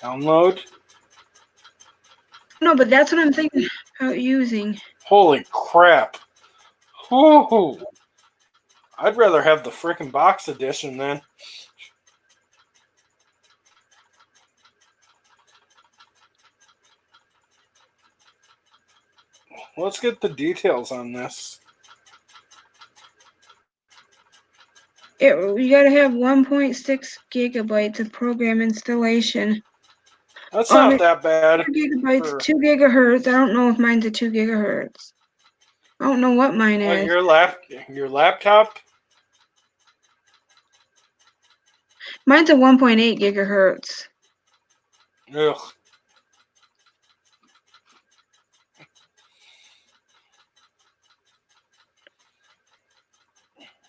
Download. No, but that's what I'm thinking about using. Holy crap. Whoo! I'd rather have the freaking box edition then. Let's get the details on this. You gotta have 1.6 gigabytes of program installation. That's not that bad. 2 gigabytes, 2 gigahertz. I don't know if mine's a 2 gigahertz. I don't know what mine is. Your laptop? Mine's a 1.8 gigahertz. Ugh.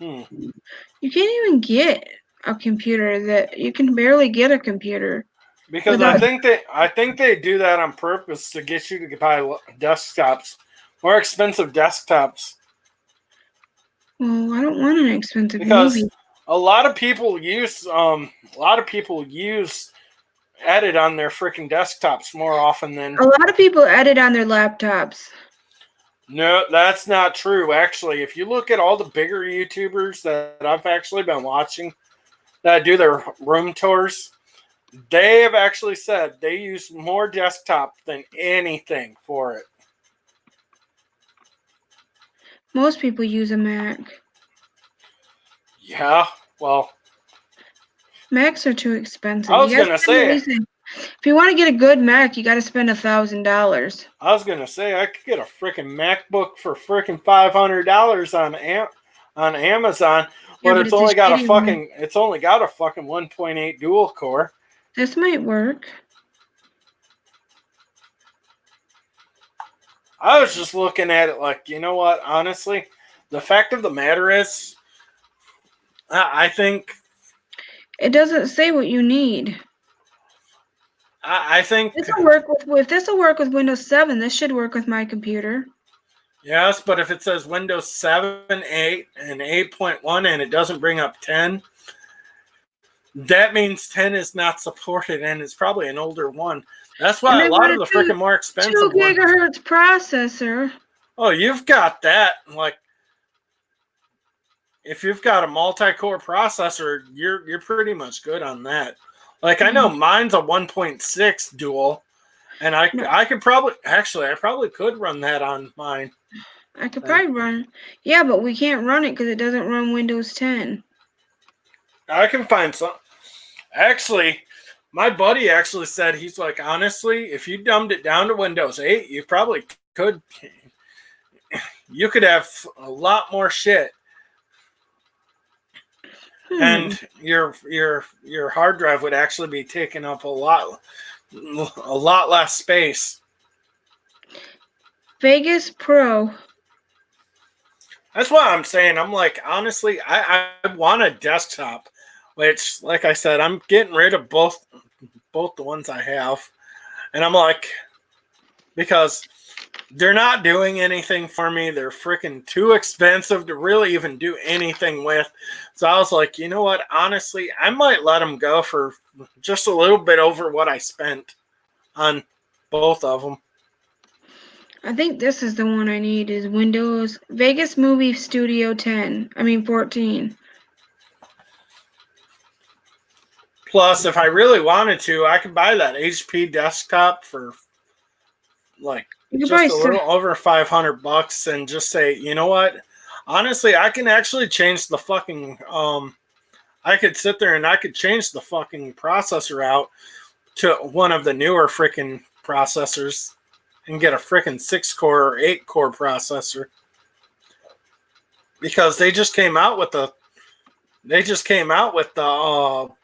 You can't even get a computer that you can barely get a computer. Because I think they do that on purpose to get you to buy desktops, more expensive desktops. Well, I don't want an expensive because movie. a lot of people use edit on their freaking desktops more often than. A lot of people edit on their laptops. No, that's not true. Actually, if you look at all the bigger YouTubers that I've actually been watching that do their room tours, they have actually said they use more desktop than anything for it. Most people use a Mac. Yeah, well, Macs are too expensive. I was gonna say, if you want to get a good Mac, you got to spend $1,000. I was gonna say I could get a freaking MacBook for freaking $500 on Amazon, but it's only got a fucking 1.8 dual core. This might work. I was just looking at it like, you know what? Honestly, the fact of the matter is, I think it doesn't say what you need. I think this will work with Windows 7. This should work with my computer. Yes, but if it says Windows 7, 8, and 8.1 and it doesn't bring up 10, that means 10 is not supported and it's probably an older one. That's why a lot of the freaking more expensive 2 gigahertz processor. Oh, you've got that. Like, if you've got a multi-core processor, you're pretty much good on that. Like, I know mine's a 1.6 dual, and I could probably I probably could run that on mine. I could probably run. Yeah, but we can't run it because it doesn't run Windows 10. I can find some. Actually, my buddy actually said, he's like, honestly, if you dumbed it down to Windows 8, you probably could. You could have a lot more shit. And your hard drive would actually be taking up a lot less space. Vegas Pro. That's what I'm saying. I'm like, honestly, I want a desktop, which, like I said, I'm getting rid of both the ones I have. And I'm like, because they're not doing anything for me. They're freaking too expensive to really even do anything with. So I was like, you know what? Honestly, I might let them go for just a little bit over what I spent on both of them. I think this is the one I need, is Windows Vegas Movie Studio 14. Plus, if I really wanted to, I could buy that HP desktop for like just a little over $500 and just say, you know what? Honestly, I can actually change the fucking I could sit there and I could change the fucking processor out to one of the newer freaking processors and get a freaking 6-core or 8-core processor. Because they just came out with the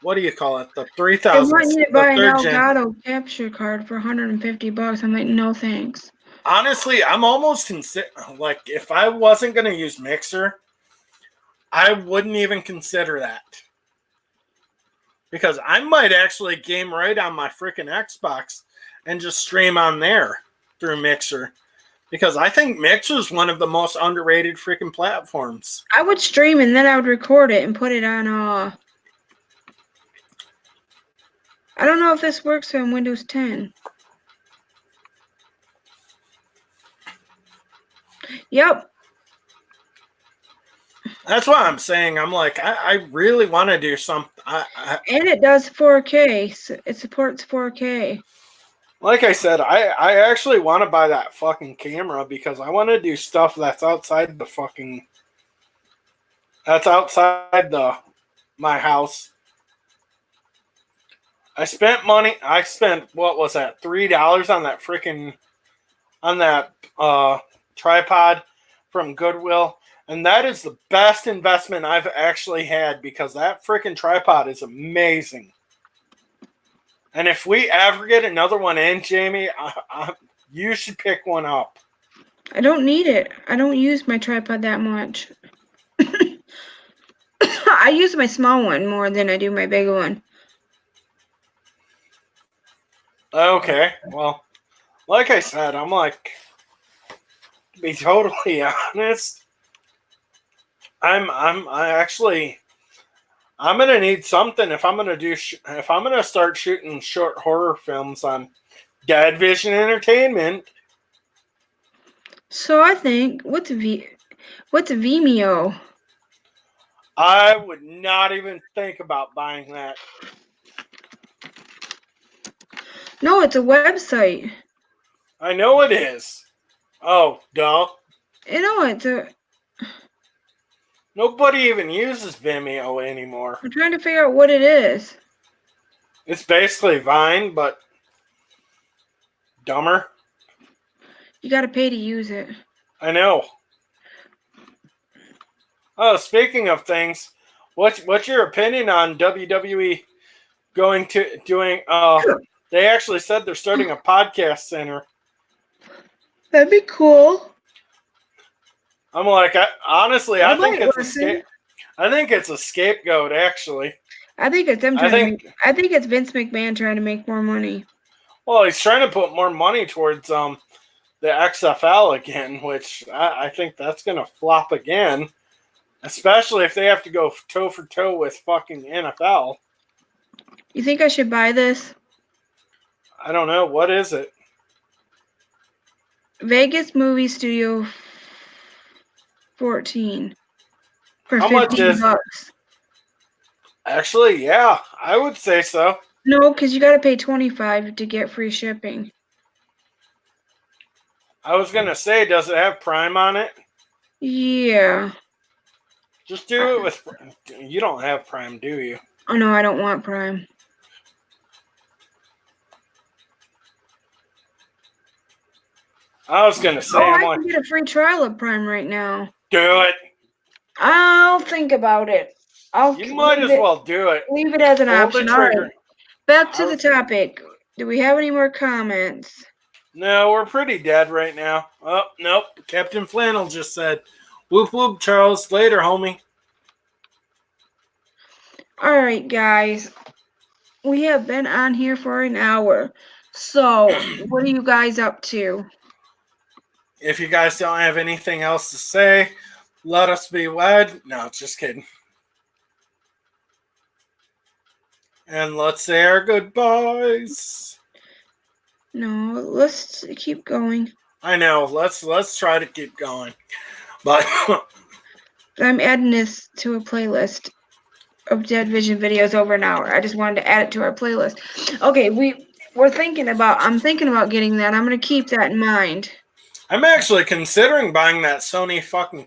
what do you call it? The 3000. They want you to buy an Elgato capture card for $150. I'm like, no thanks. Honestly, I'm almost like, if I wasn't going to use Mixer, I wouldn't even consider that. Because I might actually game right on my freaking Xbox and just stream on there through Mixer. Because I think Mixer is one of the most underrated freaking platforms. I would stream and then I would record it and put it on. I don't know if this works on Windows 10. Yep. That's what I'm saying. I'm like, I really want to do something. And it does 4K. So it supports 4K. Like I said, I actually want to buy that fucking camera because I want to do stuff that's outside the fucking... That's outside my house. I spent money. I spent, what was that, $3 on that freaking... On that tripod from Goodwill. And that is the best investment I've actually had because that freaking tripod is amazing. And if we ever get another one in, Jamie, you should pick one up. I don't need it. I don't use my tripod that much. I use my small one more than I do my big one. Okay, well, like I said, I'm like, to be totally honest, I'm gonna need something if I'm gonna start shooting short horror films on Dead Vision Entertainment. So I think what's Vimeo? I would not even think about buying that. No, it's a website. I know it is. Oh, duh. You know, it's a... Nobody even uses Vimeo anymore. I'm trying to figure out what it is. It's basically Vine, but dumber. You gotta pay to use it. I know. Oh, speaking of things, what's your opinion on WWE doing? They actually said they're starting a podcast center. That'd be cool. I'm like, honestly, I think it's a scapegoat. Actually, I think it's them trying I think it's Vince McMahon trying to make more money. Well, he's trying to put more money towards the the XFL again, which I think that's going to flop again, especially if they have to go toe for toe with fucking NFL. You think I should buy this? I don't know. What is it? Vegas Movie Studio 14 for How much is $15. Actually, yeah, I would say so. No, because you got to pay $25 to get free shipping. I was going to say, does it have Prime on it? Yeah. Just do it with... You don't have Prime, do you? Oh, no, I don't want Prime. I was going to say... I can get a free trial of Prime right now. Do it. I'll think about it. You might as well do it. Leave it as an option. All right. Back to the topic. Do we have any more comments? No, we're pretty dead right now. Oh, nope. Captain Flannel just said, whoop whoop, Charles. Later, homie. All right, guys. We have been on here for an hour. So, what are you guys up to? If you guys don't have anything else to say, let us be wed. No, just kidding. And let's say our goodbyes. No, let's keep going. I know. Let's try to keep going. But I'm adding this to a playlist of Dead Vision videos over an hour. I just wanted to add it to our playlist. Okay, I'm thinking about getting that. I'm gonna keep that in mind. I'm actually considering buying that Sony fucking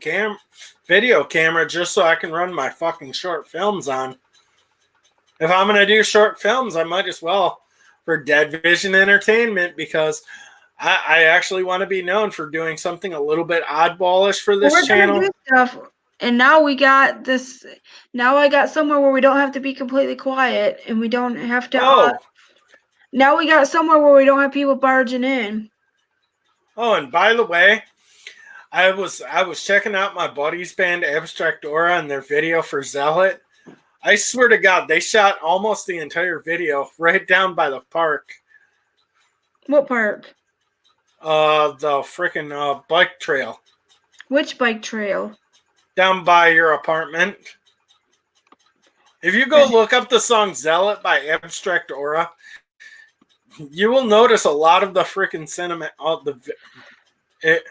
video camera just so I can run my fucking short films on. If I'm gonna do short films, I might as well for Dead Vision Entertainment, because I actually want to be known for doing something a little bit oddballish for this channel. Do stuff, and now we got this. Now I got somewhere where we don't have to be completely quiet, and we don't have to. Now we got somewhere where we don't have people barging in. Oh, and by the way, I was checking out my buddy's band Abstract Aura and their video for Zealot. I swear to God, they shot almost the entire video right down by the park. What park? The freaking bike trail. Which bike trail? Down by your apartment. If you go look up the song Zealot by Abstract Aura, you will notice a lot of the freaking cinema, it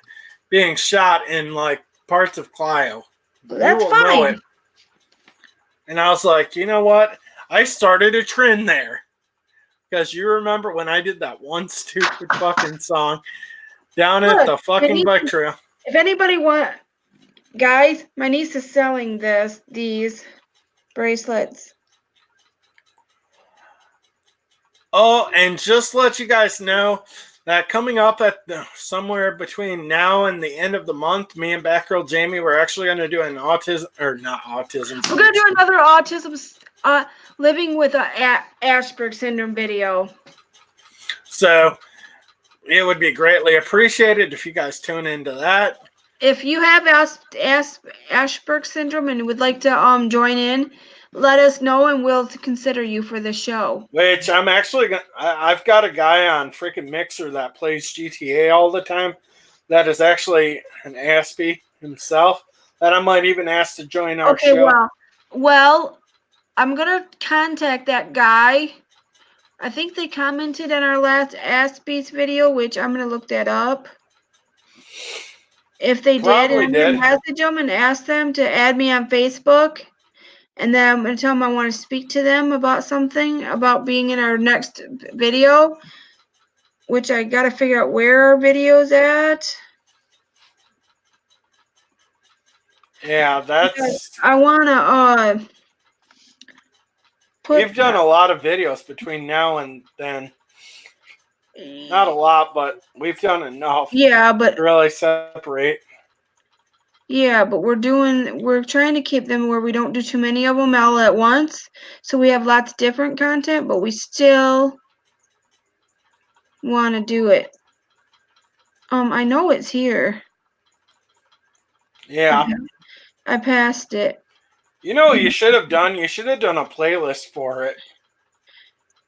being shot in like parts of Clio. That's fine. And I was like, you know what? I started a trend there. Because you remember when I did that one stupid fucking song down at the fucking bike trail. If anybody guys, my niece is selling these bracelets. Oh, and just to let you guys know that coming up at somewhere between now and the end of the month, me and Batgirljamie, we're actually going to do an autism, or not autism. We're going to do another autism, living with Asperger's syndrome video. So it would be greatly appreciated if you guys tune into that. If you have Asperger's syndrome and would like to join in, let us know and we'll consider you for the show. Which I'm actually going to, I've got a guy on freaking Mixer that plays GTA all the time that is actually an Aspie himself that I might even ask to join our show. Well, I'm going to contact that guy. I think they commented on our last Aspie's video, which I'm going to look that up. If they did, I'm going to message them and ask them to add me on Facebook. And then I'm going to tell them I want to speak to them about something, about being in our next video, which I got to figure out where our video's at. Yeah, that's... I want to we've done a lot of videos between now and then. Not a lot, but we've done enough. Yeah, but to really separate. Yeah, but we're trying to keep them where we don't do too many of them all at once. So we have lots of different content, but we still want to do it. I know it's here. Yeah. I passed it. You know what you should have done? You should have done a playlist for it.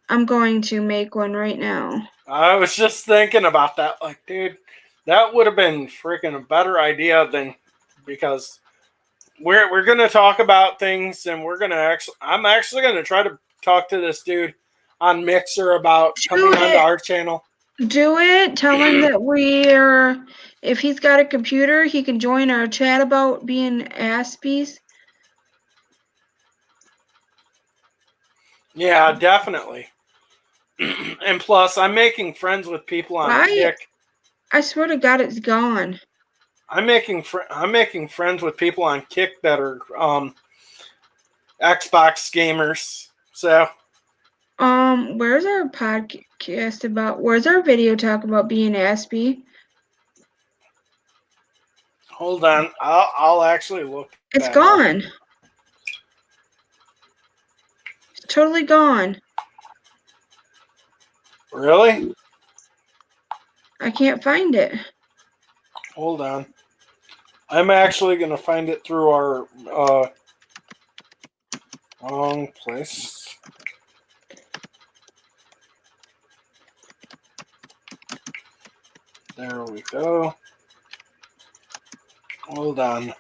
I'm going to make one right now. I was just thinking about that. Like, dude, That would have been freaking a better idea than, because we're gonna talk about things, and I'm actually gonna try to talk to this dude on Mixer about coming onto our channel. Do it. Tell him that if he's got a computer, he can join our chat about being Aspies. Yeah, definitely. And plus, I'm making friends with people on Kick. I swear to God, it's gone. I'm making friends with people on Kick that are Xbox gamers. So, where's our podcast about? Where's our video talk about being Aspie? hold on, I'll actually look. It's gone. It's totally gone. Really? I can't find it. Hold on. I'm actually going to find it through our wrong place. There we go. Hold on.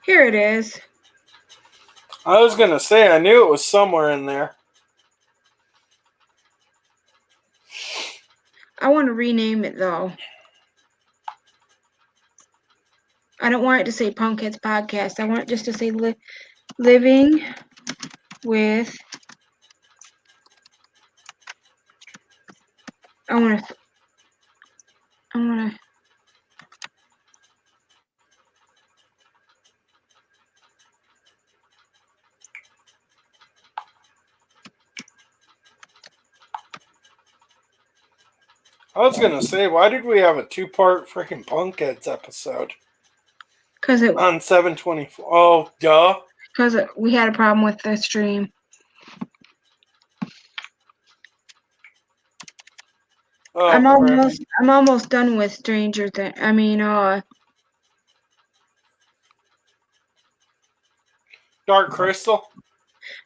Here it is. I was going to say, I knew it was somewhere in there. I want to rename it, though. I don't want it to say Punkheads Podacst. I want it just to say Living with... I want to... I was going to say, why did we have a 2-part freaking Punkheads episode? Because it... On 7/24. Oh, duh. Because we had a problem with the stream. Oh, I'm almost done with Stranger Things. I mean, Dark Crystal?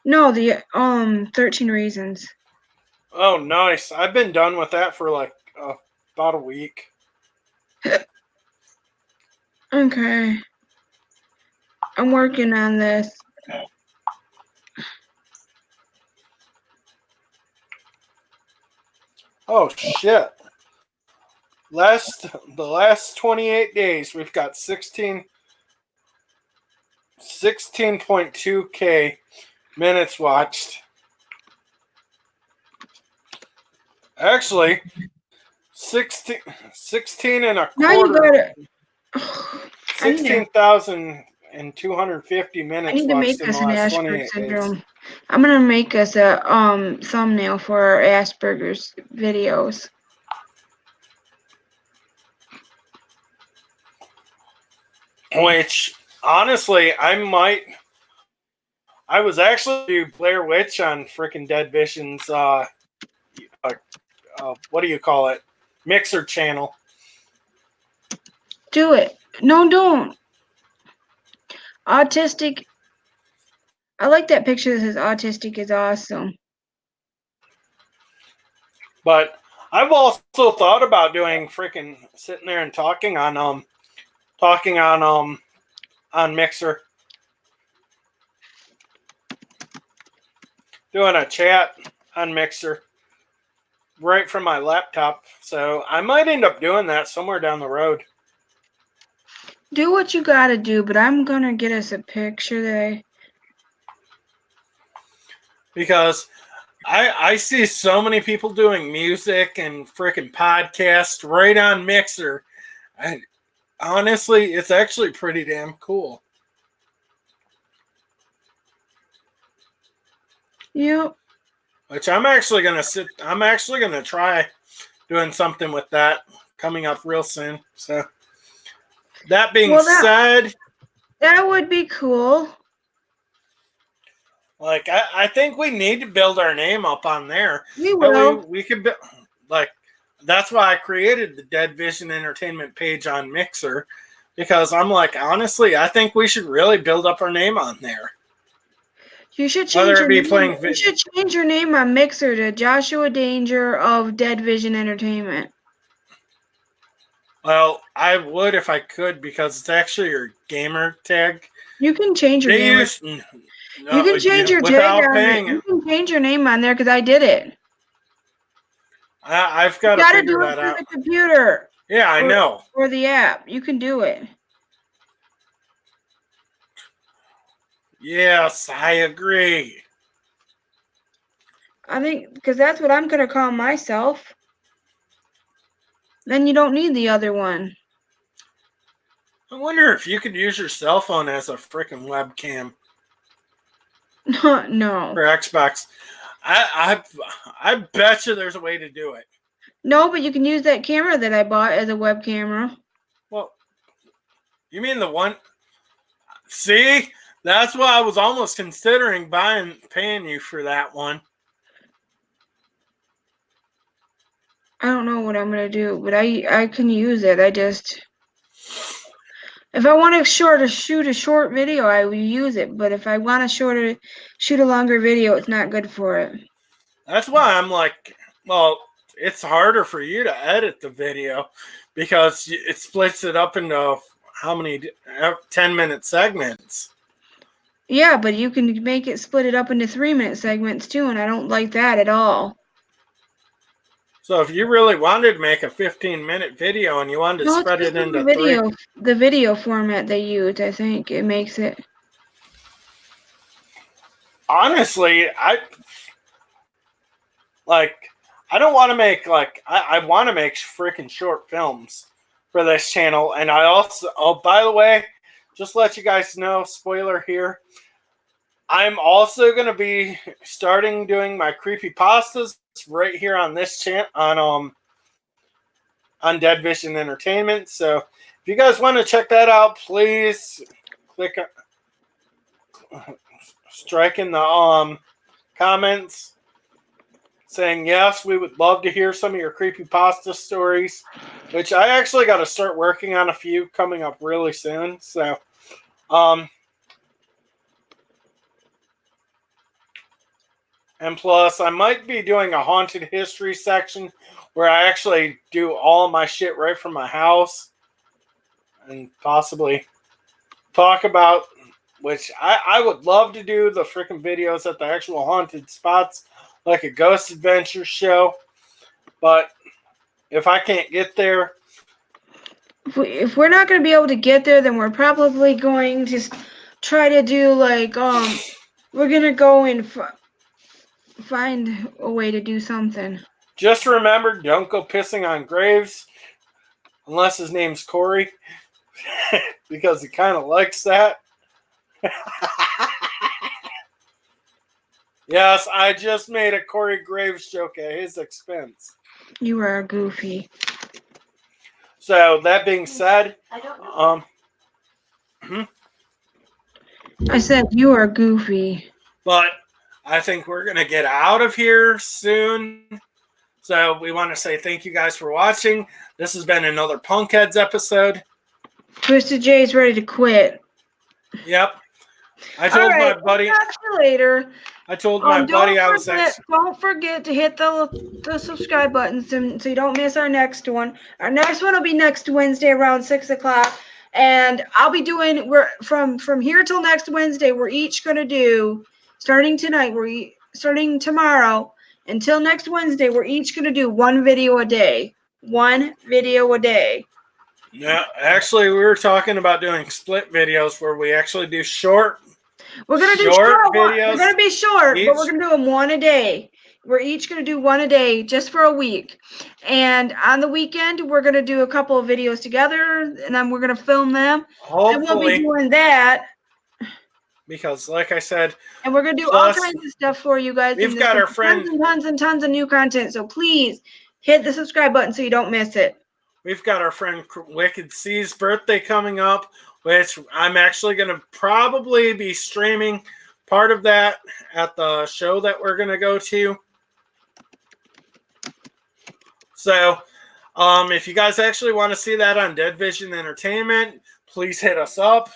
No, the 13 Reasons. Oh, nice. I've been done with that for like about a week. Okay. I'm working on this. Oh shit. The last 28 days we've got 16.2k minutes watched. Actually, 16 and a Now you quarter. got it. 16,250 minutes. I need to make watched us in an the last Asperger's 28 syndrome. days. I'm gonna make us a thumbnail for our Asperger's videos. Which honestly, I was actually doing Blair Witch on freaking Dead Vision's what do you call it? Mixer channel. Do it. No, don't. Autistic. I like that picture that says autistic is awesome. But I've also thought about doing freaking sitting there and talking on Mixer. Doing a chat on Mixer right from my laptop. So I might end up doing that somewhere down the road. Do what you gotta do, but I'm gonna get us a picture that because I see so many people doing music and freaking podcasts right on Mixer. Honestly, it's actually pretty damn cool. Yep. Which I'm actually gonna try doing something with that coming up real soon. So that being said, that would be cool. Like I think we need to build our name up on there. We will. We could that's why I created the Dead Vision Entertainment page on Mixer, because I'm like, honestly, I think we should really build up our name on there. You should change Whether your it be name. playing You should change your name on Mixer to Joshua Danger of Dead Vision Entertainment. Well, I would if I could because it's actually your gamer tag. You can change your name. You can change your tag on it. You can change your name on there because I did it. I've got to figure that out. You got to do it through the computer. Yeah, I know. Or the app. You can do it. Yes, I agree. I think because that's what I'm going to call myself. Then you don't need the other one. I wonder if you could use your cell phone as a freaking webcam. No. For Xbox. I bet you there's a way to do it. No, but you can use that camera that I bought as a web camera. Well, you mean the one? See? That's why I was almost considering paying you for that one. I don't know what I'm going to do, but I can use it. If I want to shoot a short video, I will use it. But if I want to shoot a longer video, it's not good for it. That's why I'm like, well, it's harder for you to edit the video because it splits it up into how many 10-minute segments. Yeah, but you can make it split it up into 3-minute segments too, and I don't like that at all. So if you really wanted to make a 15-minute video and you wanted to spread it into the video format they use, I think it makes it. Honestly, I don't want to make I want to make freaking short films for this channel, and I also by the way, just to let you guys know, spoiler here, I'm also going to be starting doing my creepypastas right here on this channel on Dead Vision Entertainment. So if you guys want to check that out, please click strike in the comments saying yes, we would love to hear some of your creepypasta stories, which I actually got to start working on a few coming up really soon. So and plus, I might be doing a haunted history section where I actually do all my shit right from my house and possibly talk about, which I would love to do the freaking videos at the actual haunted spots, like a ghost adventure show. But if I can't get there, if we're not going to be able to get there, then we're probably going to try to do we're going to go and find a way to do something. Just remember, don't go pissing on graves unless his name's Corey because he kind of likes that. Yes, I just made a Corey Graves joke at his expense. You are goofy. So that being said, I said you are goofy. But I think we're going to get out of here soon. So we want to say thank you guys for watching. This has been another Punkheads episode. Twisted J's ready to quit. Yep. I told my buddy. We'll talk to you later. I told my buddy I was Don't forget to hit the subscribe button so you don't miss our next one. Our next one will be next Wednesday around 6 o'clock. And I'll be doing, from here till next Wednesday, we're each going to do, starting tonight, starting tomorrow, until next Wednesday, we're each going to do one video a day. One video a day. Yeah, actually, we were talking about doing split videos where we actually do short. We're going to do short videos. We're going to be short, but we're going to do them one a day. We're each going to do one a day just for a week. And on the weekend, we're going to do a couple of videos together, and then we're going to film them. Hopefully. And we'll be doing that. Because, like I said, and we're going to do all kinds of stuff for you guys. We've got our friend. Tons of new content. So please hit the subscribe button so you don't miss it. We've got our friend Wicked C's birthday coming up, which I'm actually going to probably be streaming part of that at the show that we're going to go to. So, if you guys actually want to see that on Dead Vision Entertainment, please hit us up.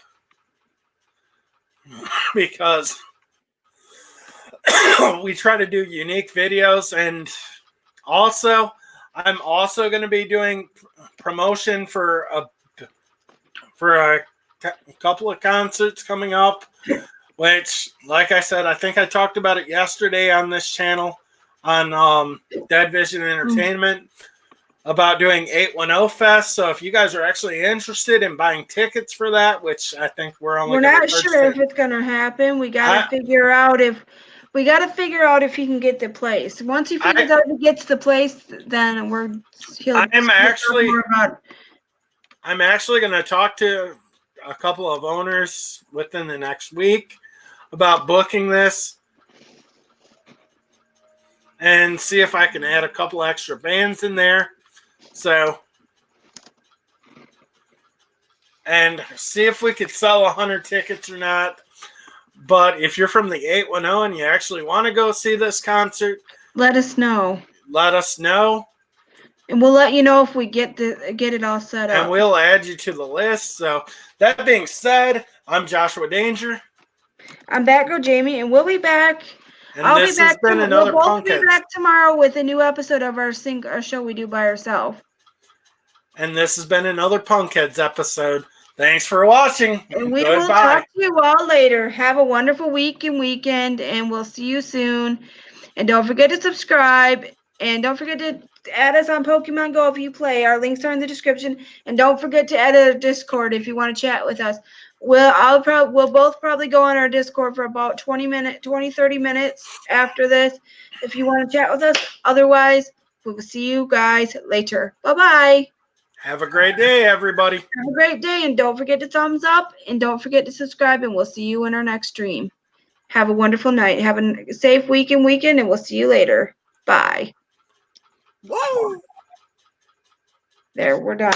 Because we try to do unique videos, and also I'm also going to be doing promotion for a couple of concerts coming up, which, like I said, I think I talked about it yesterday on this channel on Dead Vision Entertainment about doing 810 Fest. So if you guys are actually interested in buying tickets for that, which I think we're not sure if it's going to happen. We got to figure out if he can get the place. Once he figures out if he gets the place, then I'm actually going to talk to a couple of owners within the next week about booking this and see if I can add a couple extra bands in there. So, and see if we could sell 100 tickets or not. But if you're from the 810 and you actually want to go see this concert, let us know. Let us know. And we'll let you know if we get it all set up. And we'll add you to the list. So that being said, I'm Joshua Danger. I'm Batgirljamie, and we'll be back. And I'll be back. We'll both be back tomorrow with a new episode of our show we do by ourselves. And this has been another Punkheads episode. Thanks for watching. And we will talk to you all later. Have a wonderful week and weekend, and we'll see you soon. And don't forget to subscribe. And don't forget to add us on Pokemon Go if you play. Our links are in the description. And don't forget to add a Discord if you want to chat with us. We'll both probably go on our Discord for about 30 minutes after this if you want to chat with us. Otherwise, we will see you guys later. Bye-bye. Have a great day, everybody. Have a great day, and don't forget to thumbs up, and don't forget to subscribe, and we'll see you in our next stream. Have a wonderful night. Have a safe week and weekend, and we'll see you later. Bye. Whoa. There, we're done.